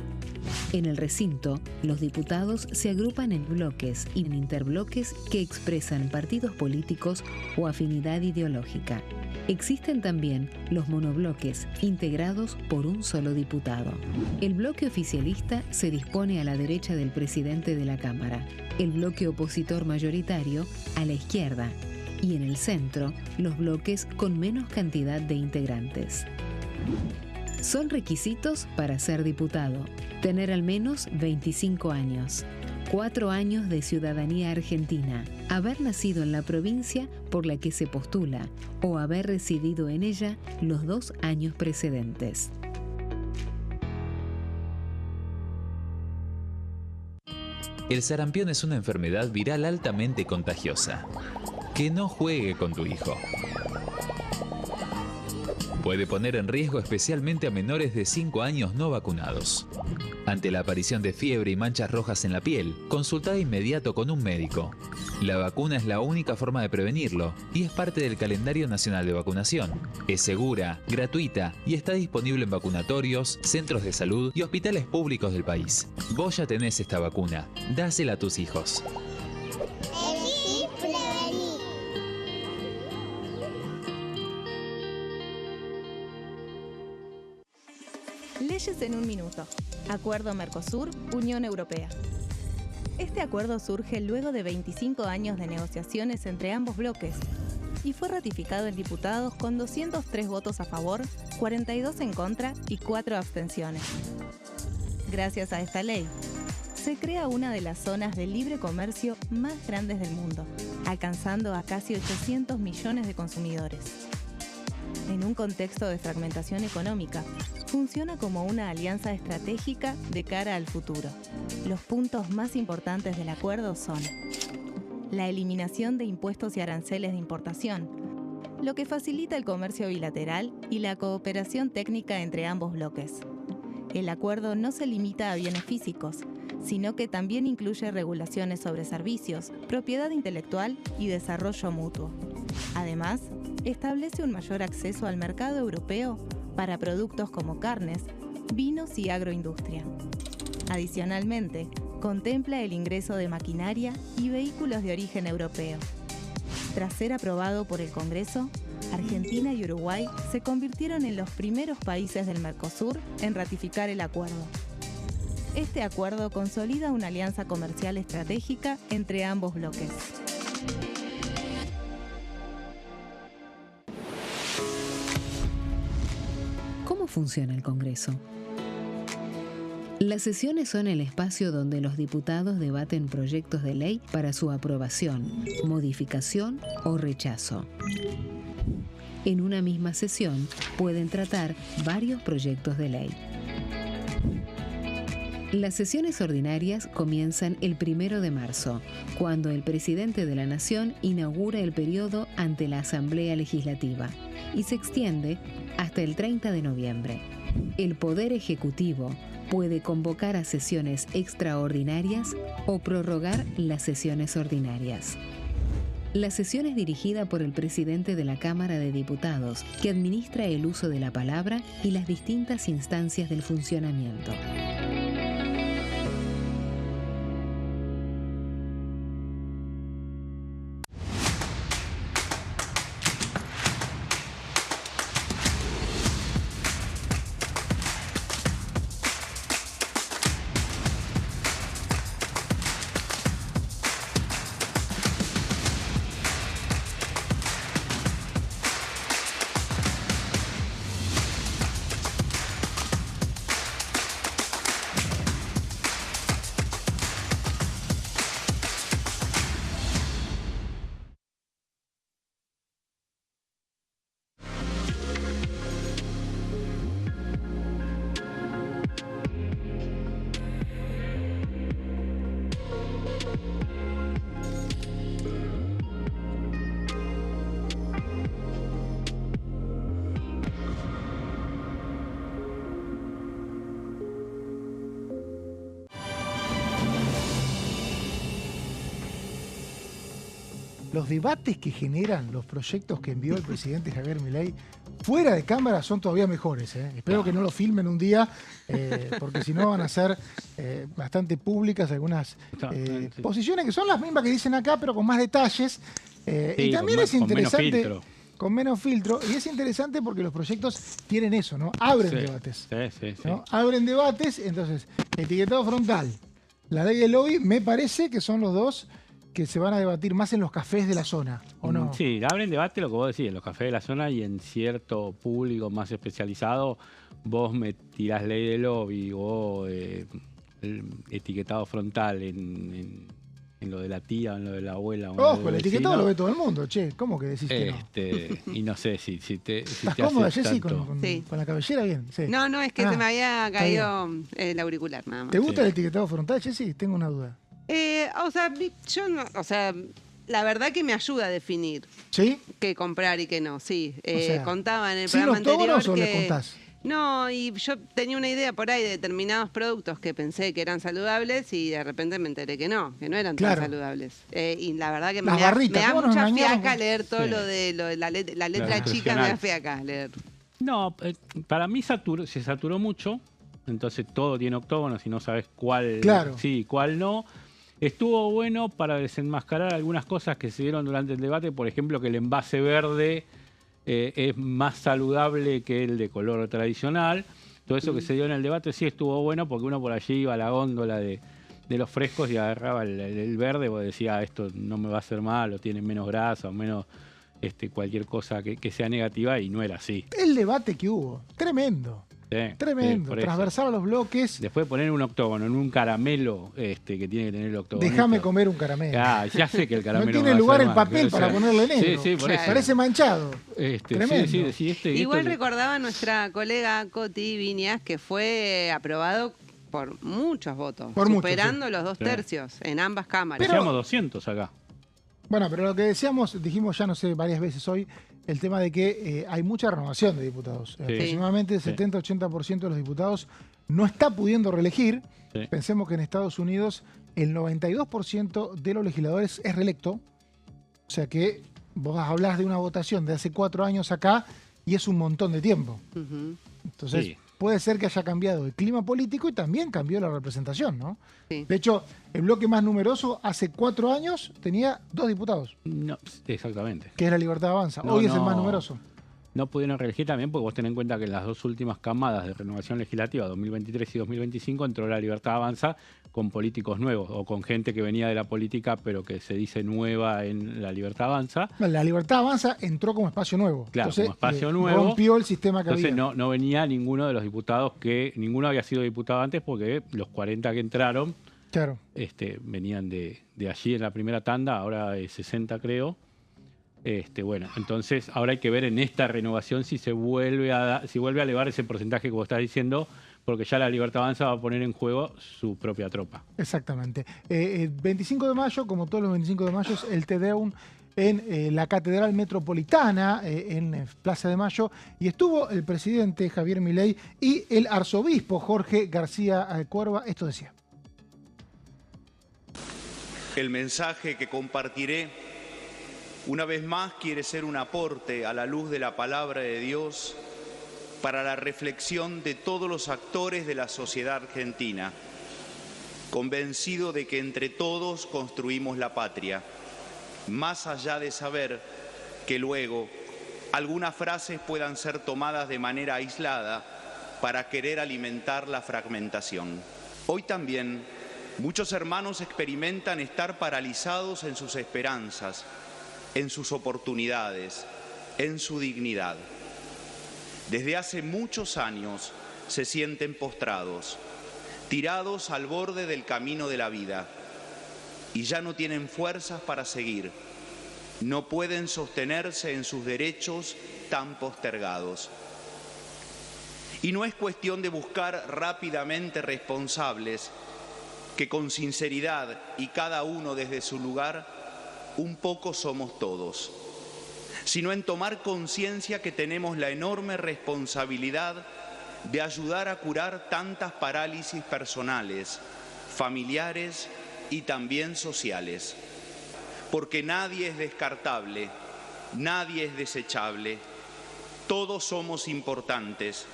En el recinto, los diputados se agrupan en bloques y en interbloques que expresan partidos políticos o afinidad ideológica. Existen también los monobloques, integrados por un solo diputado. El bloque oficialista se dispone a la derecha del presidente de la Cámara, el bloque opositor mayoritario a la izquierda, y en el centro, los bloques con menos cantidad de integrantes. Son requisitos para ser diputado: tener al menos 25 años, 4 años de ciudadanía argentina, haber nacido en la provincia por la que se postula o haber residido en ella los 2 años precedentes. El sarampión es una enfermedad viral altamente contagiosa. Que no juegue con tu hijo. Puede poner en riesgo especialmente a menores de 5 años no vacunados. Ante la aparición de fiebre y manchas rojas en la piel, consulta de inmediato con un médico. La vacuna es la única forma de prevenirlo y es parte del calendario nacional de vacunación. Es segura, gratuita y está disponible en vacunatorios, centros de salud y hospitales públicos del país. Vos ya tenés esta vacuna. Dásela a tus hijos. Leyes en un minuto. Acuerdo Mercosur-Unión Europea. Este acuerdo surge luego de 25 años de negociaciones entre ambos bloques y fue ratificado en diputados con 203 votos a favor, 42 en contra y 4 abstenciones. Gracias a esta ley, se crea una de las zonas de libre comercio más grandes del mundo, alcanzando a casi 800 millones de consumidores. En un contexto de fragmentación económica, funciona como una alianza estratégica de cara al futuro. Los puntos más importantes del acuerdo son la eliminación de impuestos y aranceles de importación, lo que facilita el comercio bilateral y la cooperación técnica entre ambos bloques. El acuerdo no se limita a bienes físicos, sino que también incluye regulaciones sobre servicios, propiedad intelectual y desarrollo mutuo. Además, establece un mayor acceso al mercado europeo para productos como carnes, vinos y agroindustria. Adicionalmente, contempla el ingreso de maquinaria y vehículos de origen europeo. Tras ser aprobado por el Congreso, Argentina y Uruguay se convirtieron en los primeros países del Mercosur en ratificar el acuerdo. Este acuerdo consolida una alianza comercial estratégica entre ambos bloques. ¿Cómo funciona el Congreso? Las sesiones son el espacio donde los diputados debaten proyectos de ley para su aprobación, modificación o rechazo. En una misma sesión pueden tratar varios proyectos de ley. Las sesiones ordinarias comienzan el 1 de marzo, cuando el presidente de la Nación inaugura el periodo ante la Asamblea Legislativa y se extiende hasta el 30 de noviembre. El Poder Ejecutivo puede convocar a sesiones extraordinarias o prorrogar las sesiones ordinarias. La sesión es dirigida por el presidente de la Cámara de Diputados, que administra el uso de la palabra y las distintas instancias del funcionamiento. Los debates que generan los proyectos que envió el presidente Javier Milei fuera de cámara son todavía mejores. Espero que no lo filmen un día, porque si no van a ser bastante públicas algunas posiciones que son las mismas que dicen acá, pero con más detalles. Y también es interesante, con menos filtro, y es interesante porque los proyectos tienen eso, ¿no? Abren debates. ¿no? Abren debates, entonces, etiquetado frontal, la ley del lobby, me parece que son los dos que se van a debatir más en los cafés de la zona, ¿o no? Sí, abren debate lo que vos decís, en los cafés de la zona y en cierto público más especializado, vos me tirás ley de lobby o el etiquetado frontal en lo de la tía, en lo de la abuela. Ojo, el etiquetado lo ve todo el mundo, che, ¿cómo que decís que no? Y no sé si te ¿Estás cómoda, Jessy, con la cabellera bien? Sí. No, es que se me había caído el auricular, nada más. ¿Te gusta el etiquetado frontal, Jessy? Tengo una duda. Yo no, la verdad que me ayuda a definir qué comprar y qué no, sí. Contaba en el programa anterior que... ¿o le contás? No, y yo tenía una idea por ahí de determinados productos que pensé que eran saludables y de repente me enteré que no eran tan saludables. Y la verdad que me da mucha fiaca leer todo lo de la letra chica, me da fiaca leer. No, para mí se saturó mucho, entonces todo tiene octógonos y no sabes cuál sí, cuál no. Estuvo bueno para desenmascarar algunas cosas que se dieron durante el debate, por ejemplo, que el envase verde es más saludable que el de color tradicional. Todo eso que se dio en el debate sí estuvo bueno porque uno por allí iba a la góndola de los frescos y agarraba el verde y decía, esto no me va a hacer mal, o tiene menos grasa o menos cualquier cosa que sea negativa, y no era así. El debate que hubo, tremendo. Tremendo, transversal a los bloques. Después de poner un octógono en un caramelo que tiene que tener el octógono. Déjame comer un caramelo. Ya sé que el caramelo no tiene lugar el papel mal, para ponerle negro. Sí, por eso. Parece manchado. Tremendo. Igual recordaba nuestra colega Coti Viñas que fue aprobado por muchos votos, superando los 2 tercios en ambas cámaras. Decíamos 200 acá. Bueno, pero lo que dijimos ya no sé varias veces hoy, el tema de que hay mucha renovación de diputados. Sí. Aproximadamente el Sí. 70-80% de los diputados no está pudiendo reelegir. Sí. Pensemos que en Estados Unidos el 92% de los legisladores es reelecto. O sea que vos hablás de una votación de hace 4 años acá y es un montón de tiempo. Ujú. Entonces, Sí. puede ser que haya cambiado el clima político y también cambió la representación, ¿no? Sí. De hecho, el bloque más numeroso hace 4 años tenía 2 diputados, No, exactamente. que es la Libertad Avanza. No, Hoy es el no. más numeroso. No pudieron reelegir también porque vos tenés en cuenta que en las 2 últimas camadas de renovación legislativa, 2023 y 2025, entró la Libertad Avanza con políticos nuevos o con gente que venía de la política pero que se dice nueva en la Libertad Avanza. La Libertad Avanza entró como espacio nuevo. Claro, Entonces, como espacio nuevo. rompió el sistema que Entonces había. no venía ninguno de los diputados ninguno había sido diputado antes porque los 40 que entraron Claro. venían de allí en la primera tanda, ahora 60 creo. Bueno, entonces ahora hay que ver en esta renovación si vuelve a elevar ese porcentaje que vos estás diciendo, porque ya la Libertad Avanza va a poner en juego su propia tropa. Exactamente. El 25 de mayo, como todos los 25 de mayo, es el Te Deum en la Catedral Metropolitana, en Plaza de Mayo, y estuvo el presidente Javier Milei y el arzobispo Jorge García Cuerva. Esto decía. El mensaje que compartiré una vez más quiere ser un aporte a la luz de la palabra de Dios para la reflexión de todos los actores de la sociedad argentina, convencido de que entre todos construimos la patria, más allá de saber que luego algunas frases puedan ser tomadas de manera aislada para querer alimentar la fragmentación. Hoy también muchos hermanos experimentan estar paralizados en sus esperanzas, en sus oportunidades, en su dignidad. Desde hace muchos años se sienten postrados, tirados al borde del camino de la vida, y ya no tienen fuerzas para seguir. No pueden sostenerse en sus derechos tan postergados. Y no es cuestión de buscar rápidamente responsables que con sinceridad y cada uno desde su lugar, un poco somos todos, sino en tomar conciencia que tenemos la enorme responsabilidad de ayudar a curar tantas parálisis personales, familiares y también sociales. Porque nadie es descartable, nadie es desechable, todos somos importantes,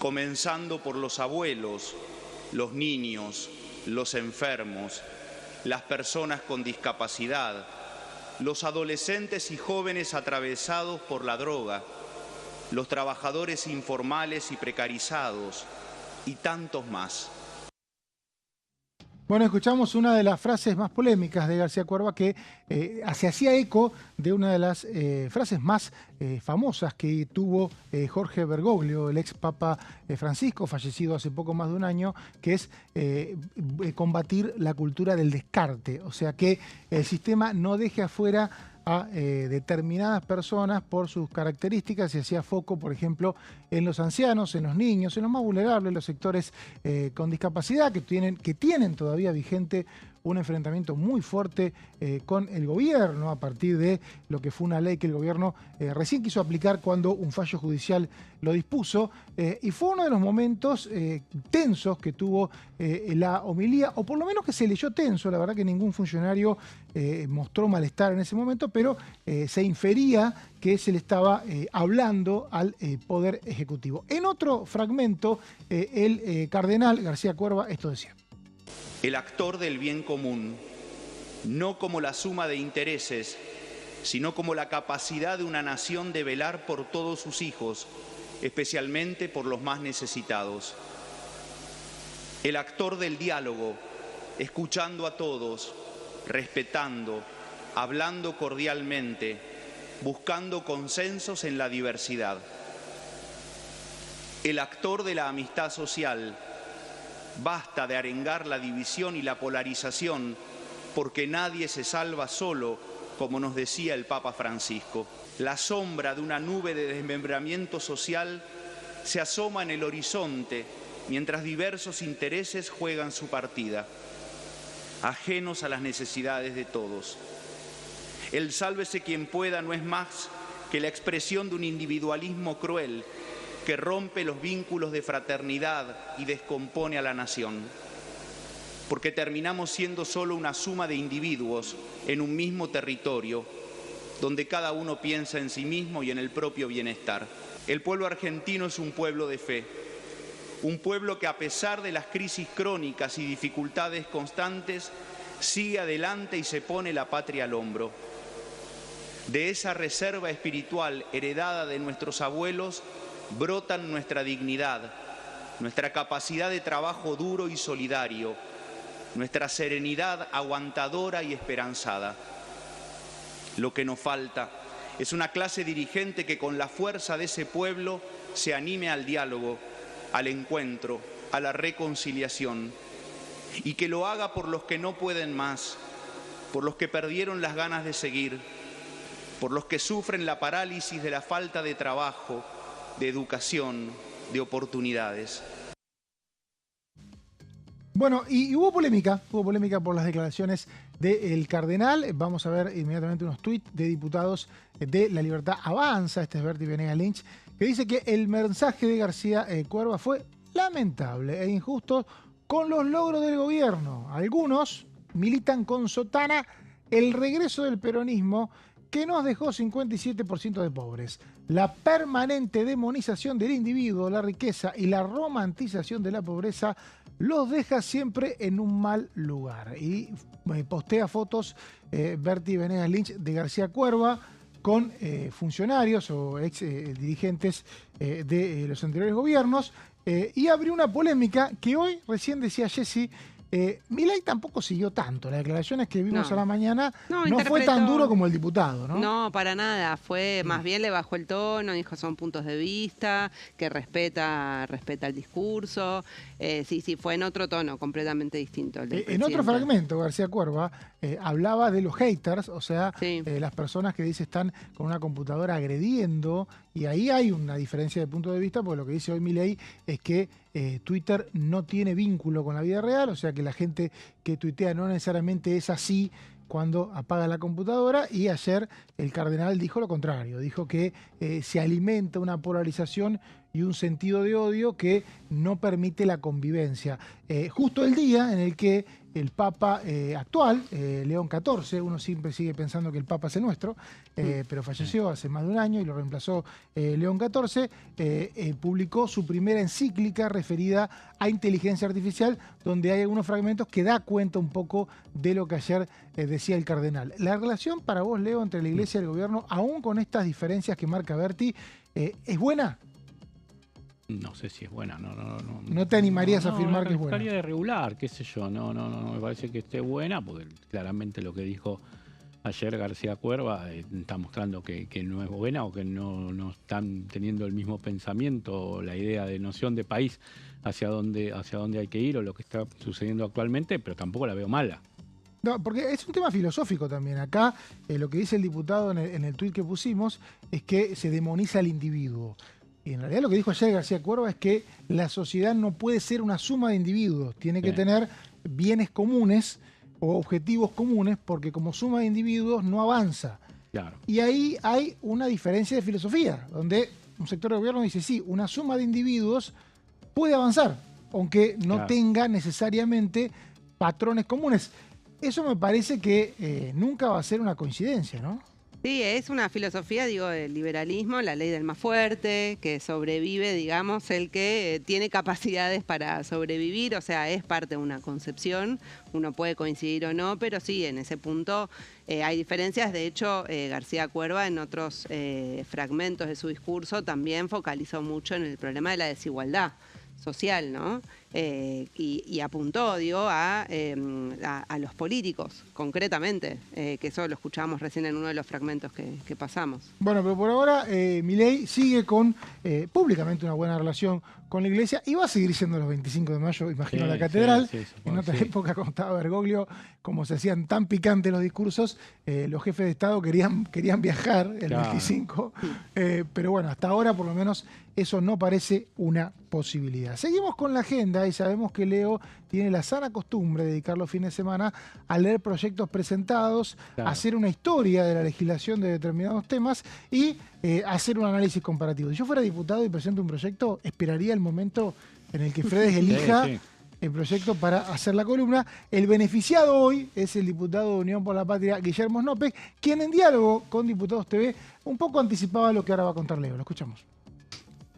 comenzando por los abuelos, los niños, los enfermos, las personas con discapacidad, los adolescentes y jóvenes atravesados por la droga, los trabajadores informales y precarizados, y tantos más. Bueno, escuchamos una de las frases más polémicas de García Cuerva que se hacía eco de una de las frases más famosas que tuvo Jorge Bergoglio, el ex Papa Francisco, fallecido hace poco más de un año, que es combatir la cultura del descarte, o sea que el sistema no deje afuera a determinadas personas por sus características y hacía foco, por ejemplo, en los ancianos, en los niños, en los más vulnerables, los sectores con discapacidad que tienen todavía vigente un enfrentamiento muy fuerte con el gobierno a partir de lo que fue una ley que el gobierno recién quiso aplicar cuando un fallo judicial lo dispuso y fue uno de los momentos tensos que tuvo la homilía, o por lo menos que se leyó tenso. La verdad que ningún funcionario mostró malestar en ese momento, pero se infería que se le estaba hablando al Poder Ejecutivo. En otro fragmento, el cardenal García Cuerva esto decía. El actor del bien común, no como la suma de intereses, sino como la capacidad de una nación de velar por todos sus hijos, especialmente por los más necesitados. El actor del diálogo, escuchando a todos, respetando, hablando cordialmente, buscando consensos en la diversidad. El actor de la amistad social. Basta de arengar la división y la polarización, porque nadie se salva solo, como nos decía el Papa Francisco. La sombra de una nube de desmembramiento social se asoma en el horizonte, mientras diversos intereses juegan su partida, ajenos a las necesidades de todos. El sálvese quien pueda no es más que la expresión de un individualismo cruel que rompe los vínculos de fraternidad y descompone a la nación. Porque terminamos siendo solo una suma de individuos en un mismo territorio, donde cada uno piensa en sí mismo y en el propio bienestar. El pueblo argentino es un pueblo de fe, un pueblo que a pesar de las crisis crónicas y dificultades constantes, sigue adelante y se pone la patria al hombro. De esa reserva espiritual heredada de nuestros abuelos brotan nuestra dignidad, nuestra capacidad de trabajo duro y solidario, nuestra serenidad aguantadora y esperanzada. Lo que nos falta es una clase dirigente que con la fuerza de ese pueblo se anime al diálogo, al encuentro, a la reconciliación, y que lo haga por los que no pueden más, por los que perdieron las ganas de seguir, por los que sufren la parálisis de la falta de trabajo, de educación, de oportunidades. Bueno, y hubo polémica por las declaraciones del cardenal. Vamos a ver inmediatamente unos tuits de diputados de La Libertad Avanza, este es Berti Venegas Lynch, que dice que el mensaje de García Cuerva fue lamentable e injusto con los logros del gobierno. Algunos militan con sotana el regreso del peronismo que nos dejó 57% de pobres. La permanente demonización del individuo, la riqueza y la romantización de la pobreza los deja siempre en un mal lugar. Y postea fotos Berti Venegas Lynch de García Cuerva con funcionarios o ex dirigentes de los anteriores gobiernos y abrió una polémica que hoy, recién decía Jessy, Milei tampoco siguió tanto. Las declaraciones que vimos a la mañana no fue tan duro como el diputado, ¿no? No, para nada. Fue más bien le bajó el tono, dijo son puntos de vista, que respeta el discurso. Sí, fue en otro tono, completamente distinto. En otro fragmento, García Cuerva hablaba de los haters, o sea, sí, las personas que dice están con una computadora agrediendo, y ahí hay una diferencia de punto de vista, porque lo que dice hoy Milei es que Twitter no tiene vínculo con la vida real, o sea que la gente que tuitea no necesariamente es así cuando apaga la computadora, y ayer el cardenal dijo lo contrario, dijo que se alimenta una polarización y un sentido de odio que no permite la convivencia. Justo el día en el que el Papa actual, León XIV, uno siempre sigue pensando que el Papa es el nuestro, pero falleció hace más de un año y lo reemplazó León XIV, publicó su primera encíclica referida a inteligencia artificial, donde hay algunos fragmentos que da cuenta un poco de lo que ayer decía el cardenal. La relación para vos, Leo, entre la Iglesia y el gobierno, aún con estas diferencias que marca Berti, ¿es buena? No sé si es buena, no. ¿No te animarías a afirmar que es buena? Estaría de regular, qué sé yo, no me parece que esté buena, porque claramente lo que dijo ayer García Cuerva está mostrando que no es buena, o que no están teniendo el mismo pensamiento, la idea de noción de país hacia dónde hay que ir, o lo que está sucediendo actualmente, pero tampoco la veo mala. No, porque es un tema filosófico también. Acá lo que dice el diputado en el tuit que pusimos es que se demoniza al individuo. Y en realidad lo que dijo ayer García Cuerva es que la sociedad no puede ser una suma de individuos, tiene que tener bienes comunes o objetivos comunes, porque como suma de individuos no avanza. Claro. Y ahí hay una diferencia de filosofía, donde un sector de gobierno dice, sí, una suma de individuos puede avanzar, aunque no tenga necesariamente patrones comunes. Eso me parece que nunca va a ser una coincidencia, ¿no? Sí, es una filosofía, del liberalismo, la ley del más fuerte, que sobrevive, digamos, el que tiene capacidades para sobrevivir, o sea, es parte de una concepción, uno puede coincidir o no, pero sí, en ese punto hay diferencias. De hecho, García Cuerva en otros fragmentos de su discurso también focalizó mucho en el problema de la desigualdad social, ¿no? Y apuntó, a los políticos, concretamente, que eso lo escuchábamos recién en uno de los fragmentos que pasamos. Bueno, pero por ahora Milei sigue con públicamente una buena relación con la Iglesia, y va a seguir siendo los 25 de mayo, imagino, la catedral. En otra época, cuando estaba Bergoglio, como se hacían tan picantes los discursos, los jefes de Estado querían viajar el 25, pero bueno, hasta ahora por lo menos eso no parece una posibilidad. Seguimos con la agenda. y sabemos que Leo tiene la sana costumbre de dedicar los fines de semana a leer proyectos presentados, Claro. a hacer una historia de la legislación de determinados temas y hacer un análisis comparativo. Si yo fuera diputado y presento un proyecto, esperaría el momento en el que Fredes elija Sí. el proyecto para hacer la columna. El beneficiado hoy es el diputado de Unión por la Patria, Guillermo Snopek, quien en diálogo con Diputados TV un poco anticipaba lo que ahora va a contar Leo. Lo escuchamos.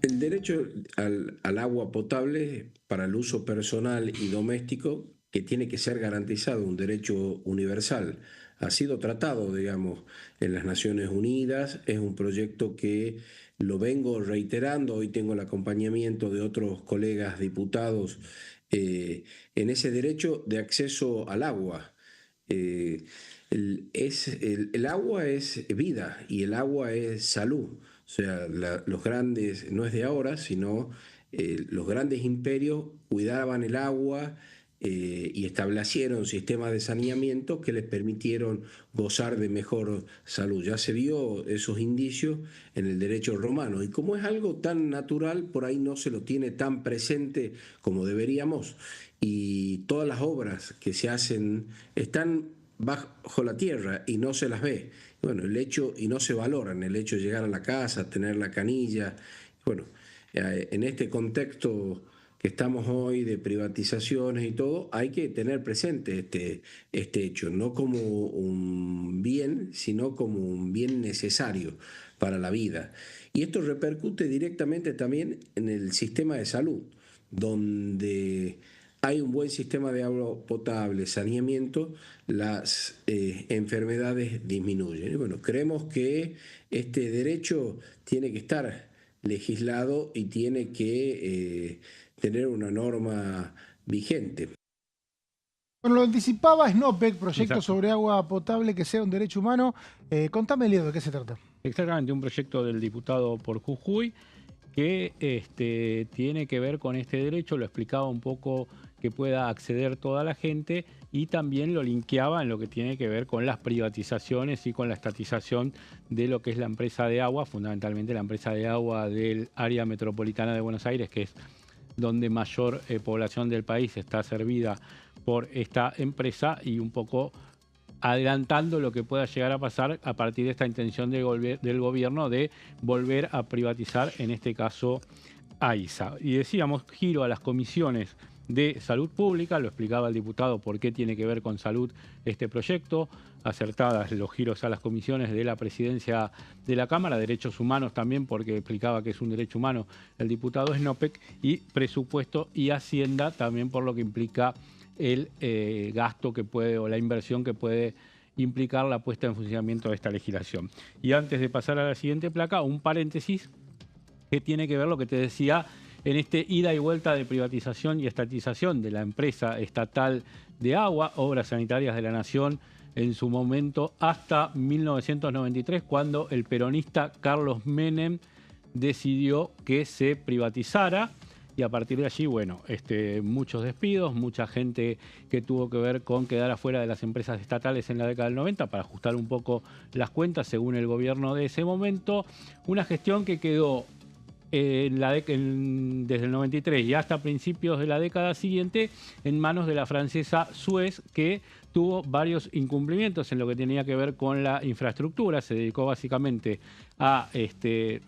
El derecho al agua potable para el uso personal y doméstico, que tiene que ser garantizado, un derecho universal, ha sido tratado, digamos, en las Naciones Unidas. Es un proyecto que lo vengo reiterando. Hoy tengo el acompañamiento de otros colegas diputados en ese derecho de acceso al agua. El agua es vida y el agua es salud. O sea, los grandes, no es de ahora, sino los grandes imperios cuidaban el agua y establecieron sistemas de saneamiento que les permitieron gozar de mejor salud. Ya se vio esos indicios en el derecho romano. Y como es algo tan natural, por ahí no se lo tiene tan presente como deberíamos. Y todas las obras que se hacen están bajo la tierra y no se las ve. Bueno, el hecho, y no se valoran, el hecho de llegar a la casa, tener la canilla. Bueno, en este contexto que estamos hoy de privatizaciones y todo, hay que tener presente este hecho, no como un bien, sino como un bien necesario para la vida. Y esto repercute directamente también en el sistema de salud, donde hay un buen sistema de agua potable, saneamiento, las enfermedades disminuyen. Y bueno, creemos que este derecho tiene que estar legislado y tiene que tener una norma vigente. Bueno, lo anticipaba Snopek, proyecto Exacto. sobre agua potable que sea un derecho humano. Contame, Leo, ¿de qué se trata? Exactamente, un proyecto del diputado por Jujuy que tiene que ver con este derecho, lo explicaba un poco que pueda acceder toda la gente y también lo linkeaba en lo que tiene que ver con las privatizaciones y con la estatización de lo que es la empresa de agua, fundamentalmente la empresa de agua del área metropolitana de Buenos Aires, que es donde mayor población del país está servida por esta empresa y un poco adelantando lo que pueda llegar a pasar a partir de esta intención del gobierno de volver a privatizar, en este caso, AISA. Y decíamos, giro a las comisiones de salud pública, lo explicaba el diputado por qué tiene que ver con salud este proyecto, acertadas los giros a las comisiones de la presidencia de la Cámara, derechos humanos también, porque explicaba que es un derecho humano el diputado Snopek, y presupuesto y hacienda también por lo que implica el gasto que puede o la inversión que puede implicar la puesta en funcionamiento de esta legislación. Y antes de pasar a la siguiente placa, un paréntesis que tiene que ver lo que te decía en este ida y vuelta de privatización y estatización de la empresa estatal de agua, Obras Sanitarias de la Nación, en su momento hasta 1993, cuando el peronista Carlos Menem decidió que se privatizara. Y a partir de allí, bueno, muchos despidos, mucha gente que tuvo que ver con quedar afuera de las empresas estatales en la década del 90 para ajustar un poco las cuentas según el gobierno de ese momento. Una gestión que quedó desde el 93 y hasta principios de la década siguiente en manos de la francesa Suez, que tuvo varios incumplimientos en lo que tenía que ver con la infraestructura. Se dedicó básicamente a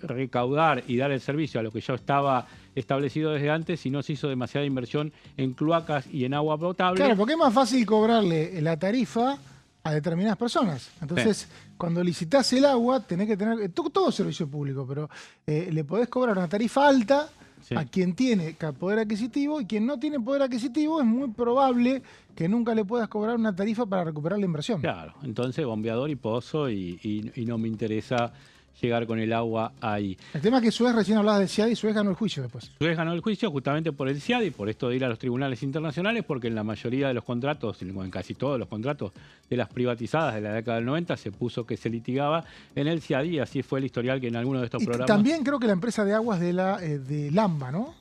recaudar y dar el servicio a lo que ya estaba establecido desde antes y no se hizo demasiada inversión en cloacas y en agua potable. Claro, porque es más fácil cobrarle la tarifa a determinadas personas. Entonces, cuando licitás el agua, tenés que tener todo servicio público, pero le podés cobrar una tarifa alta a quien tiene poder adquisitivo, y quien no tiene poder adquisitivo es muy probable que nunca le puedas cobrar una tarifa para recuperar la inversión. Claro, entonces bombeador y pozo y no me interesa llegar con el agua ahí. El tema es que Suez, recién hablabas del CIADI, y Suez ganó el juicio después. Suez ganó el juicio justamente por el CIADI, por esto de ir a los tribunales internacionales, porque en la mayoría de los contratos, en casi todos los contratos de las privatizadas de la década del 90, se puso que se litigaba en el CIADI, y así fue el historial que en algunos de estos programas... También creo que la empresa de aguas de Lamba, ¿no?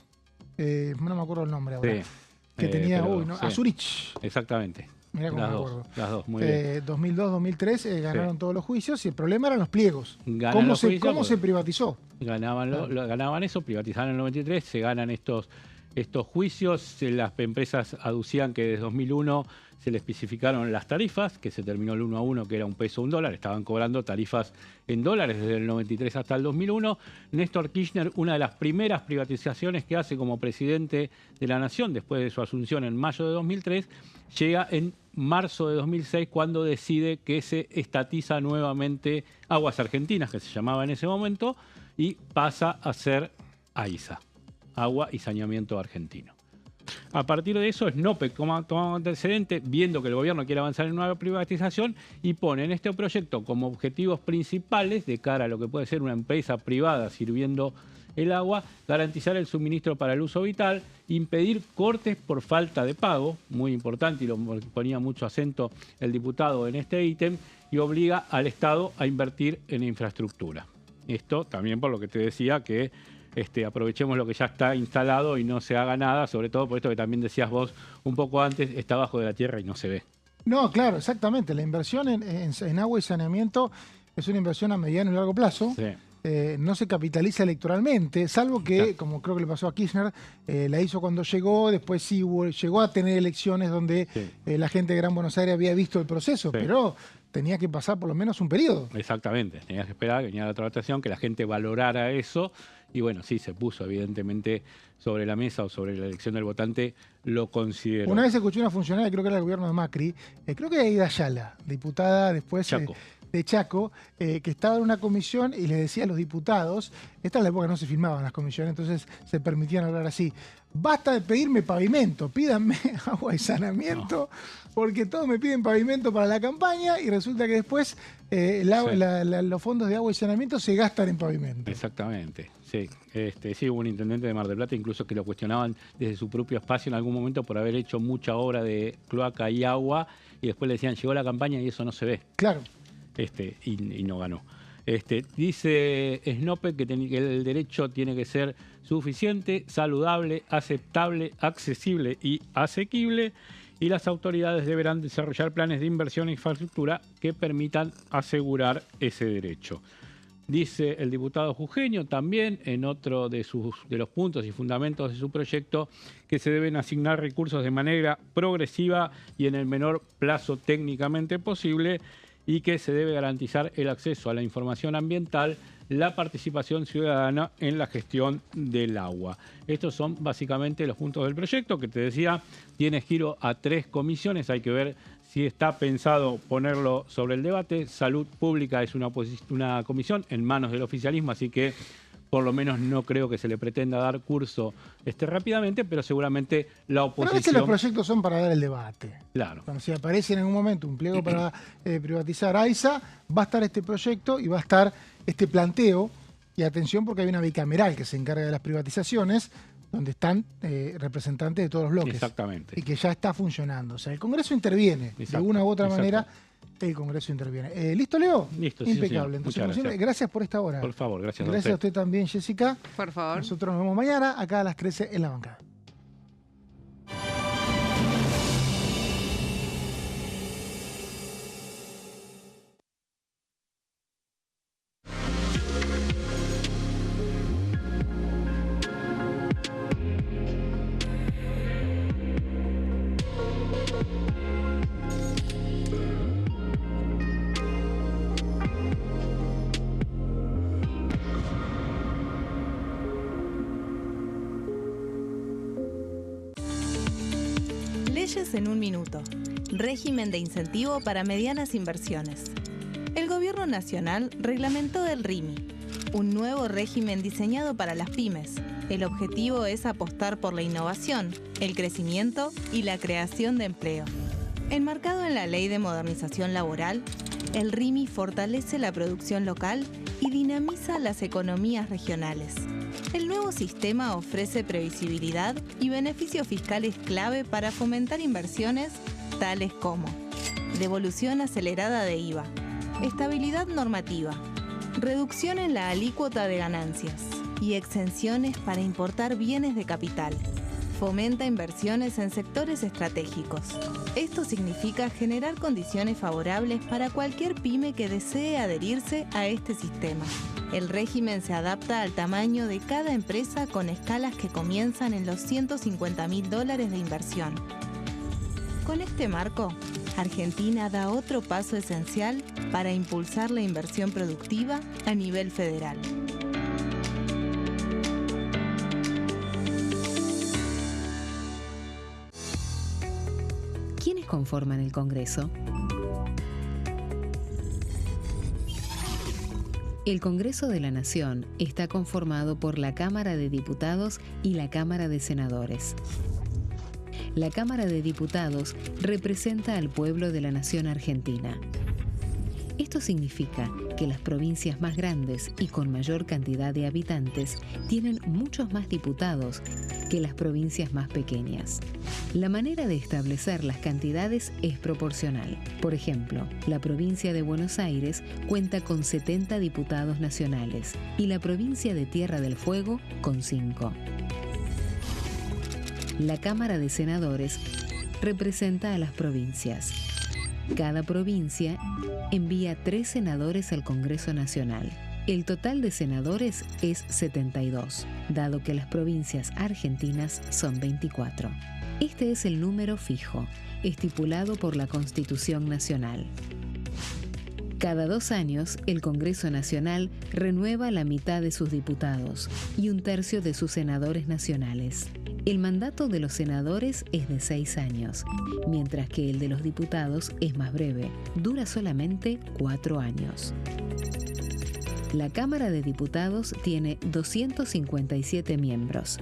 No me acuerdo el nombre ahora. Sí, que tenía, sí. Azurich. Exactamente. Mirá cómo me acuerdo. Las dos, muy bien. 2002, 2003 ganaron todos los juicios y el problema eran los pliegos. ¿Cómo se privatizó? Ganaban eso, privatizaron en el 93, se ganan estos estos juicios, las empresas aducían que desde 2001 se le especificaron las tarifas, que se terminó el 1 a 1, que era $1 a $1, estaban cobrando tarifas en dólares desde el 93 hasta el 2001. Néstor Kirchner, una de las primeras privatizaciones que hace como presidente de la Nación, después de su asunción en mayo de 2003, llega en marzo de 2006 cuando decide que se estatiza nuevamente Aguas Argentinas, que se llamaba en ese momento, y pasa a ser AISA, Agua y Saneamiento Argentino. A partir de eso, SNOPE toma antecedente, viendo que el gobierno quiere avanzar en una privatización, y pone en este proyecto como objetivos principales, de cara a lo que puede ser una empresa privada sirviendo el agua, garantizar el suministro para el uso vital, impedir cortes por falta de pago, muy importante, y lo ponía mucho acento el diputado en este ítem, y obliga al Estado a invertir en infraestructura. Esto también por lo que te decía que aprovechemos lo que ya está instalado y no se haga nada, sobre todo por esto que también decías vos un poco antes, está abajo de la tierra y no se ve. No, claro, exactamente. La inversión en agua y saneamiento es una inversión a mediano y largo plazo. Sí. No se capitaliza electoralmente, salvo que, como creo que le pasó a Kirchner, la hizo cuando llegó, después sí llegó a tener elecciones donde la gente de Gran Buenos Aires había visto el proceso, pero tenía que pasar por lo menos un periodo. Exactamente, tenía que esperar que viniera la otra votación, que la gente valorara eso, y bueno, sí, se puso evidentemente sobre la mesa o sobre la elección del votante, lo consideró. Una vez escuché una funcionaria, creo que era el gobierno de Macri, creo que era Aida Ayala, diputada después de Chaco, que estaba en una comisión y le decía a los diputados, esta es la época que no se filmaban las comisiones, entonces se permitían hablar así: basta de pedirme pavimento, pídanme agua y saneamiento, porque todos me piden pavimento para la campaña y resulta que después los fondos de agua y saneamiento se gastan en pavimento. Exactamente, sí. Sí, hubo un intendente de Mar del Plata incluso que lo cuestionaban desde su propio espacio en algún momento por haber hecho mucha obra de cloaca y agua, y después le decían, llegó la campaña y eso no se ve. Claro. Y no ganó. Dice SNOPE que el derecho tiene que ser suficiente, saludable, aceptable, accesible y asequible, y las autoridades deberán desarrollar planes de inversión en infraestructura que permitan asegurar ese derecho. Dice el diputado jujeño también en otro de los puntos y fundamentos de su proyecto que se deben asignar recursos de manera progresiva y en el menor plazo técnicamente posible, y que se debe garantizar el acceso a la información ambiental, la participación ciudadana en la gestión del agua. Estos son básicamente los puntos del proyecto, que te decía, tiene giro a 3 comisiones, hay que ver si está pensado ponerlo sobre el debate. Salud Pública es una comisión en manos del oficialismo, así que por lo menos no creo que se le pretenda dar curso rápidamente, pero seguramente la oposición... Pero a veces los proyectos son para dar el debate. Claro. Cuando se aparece en algún momento un pliego para privatizar AISA, va a estar este proyecto y va a estar este planteo. Y atención, porque hay una bicameral que se encarga de las privatizaciones, donde están representantes de todos los bloques. Exactamente. Y que ya está funcionando. O sea, el Congreso interviene. De una u otra manera, el Congreso interviene. ¿Listo, Leo? Listo, sí. Impecable. Entonces, gracias por esta hora. Por favor, gracias a usted. Gracias a usted también, Jessica. Por favor. Nosotros nos vemos mañana, acá a las 13 en La Bancada. Leyes en un minuto. Régimen de incentivo para medianas inversiones. El Gobierno Nacional reglamentó el RIMI, un nuevo régimen diseñado para las pymes. El objetivo es apostar por la innovación, el crecimiento y la creación de empleo. Enmarcado en la Ley de Modernización Laboral, el RIMI fortalece la producción local y dinamiza las economías regionales. El nuevo sistema ofrece previsibilidad y beneficios fiscales clave para fomentar inversiones tales como devolución acelerada de IVA, estabilidad normativa, reducción en la alícuota de ganancias y exenciones para importar bienes de capital, fomenta inversiones en sectores estratégicos. Esto significa generar condiciones favorables para cualquier pyme que desee adherirse a este sistema. El régimen se adapta al tamaño de cada empresa con escalas que comienzan en los $150.000 de inversión. Con este marco, Argentina da otro paso esencial para impulsar la inversión productiva a nivel federal. ¿Quiénes conforman el Congreso? El Congreso de la Nación está conformado por la Cámara de Diputados y la Cámara de Senadores. La Cámara de Diputados representa al pueblo de la nación argentina. Esto significa que las provincias más grandes y con mayor cantidad de habitantes tienen muchos más diputados que las provincias más pequeñas. La manera de establecer las cantidades es proporcional. Por ejemplo, la provincia de Buenos Aires cuenta con 70 diputados nacionales y la provincia de Tierra del Fuego con 5. La Cámara de Senadores representa a las provincias. Cada provincia envía 3 senadores al Congreso Nacional. El total de senadores es 72, dado que las provincias argentinas son 24. Este es el número fijo, estipulado por la Constitución Nacional. Cada 2 años, el Congreso Nacional renueva la mitad de sus diputados y 1/3 de sus senadores nacionales. El mandato de los senadores es de 6 años, mientras que el de los diputados es más breve, dura solamente 4 años. La Cámara de Diputados tiene 257 miembros.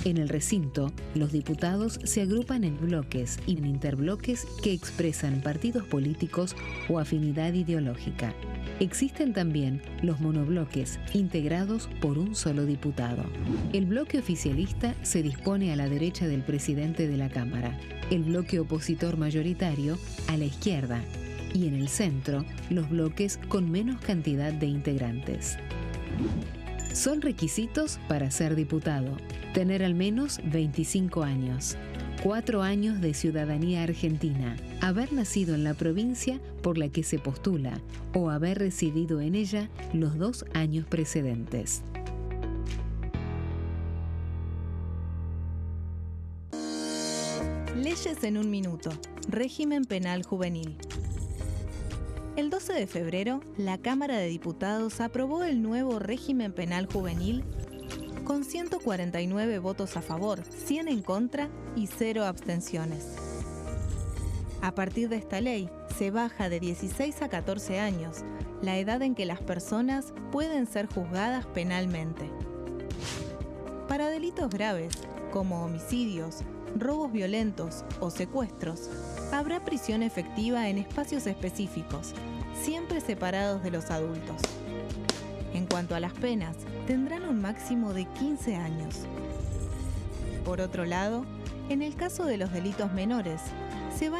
En el recinto, los diputados se agrupan en bloques y en interbloques que expresan partidos políticos o afinidad ideológica. Existen también los monobloques, integrados por un solo diputado. El bloque oficialista se dispone a la derecha del presidente de la Cámara, el bloque opositor mayoritario a la izquierda, y en el centro, los bloques con menos cantidad de integrantes. Son requisitos para ser diputado: tener al menos 25 años, 4 años de ciudadanía argentina, haber nacido en la provincia por la que se postula o haber residido en ella los 2 años precedentes. Leyes en un minuto. Régimen penal juvenil. El 12 de febrero, la Cámara de Diputados aprobó el nuevo régimen penal juvenil con 149 votos a favor, 100 en contra y 0 abstenciones. A partir de esta ley, se baja de 16 a 14 años la edad en que las personas pueden ser juzgadas penalmente. Para delitos graves, como homicidios, robos violentos o secuestros, habrá prisión efectiva en espacios específicos, siempre separados de los adultos. En cuanto a las penas, tendrán un máximo de 15 años. Por otro lado, en el caso de los delitos menores,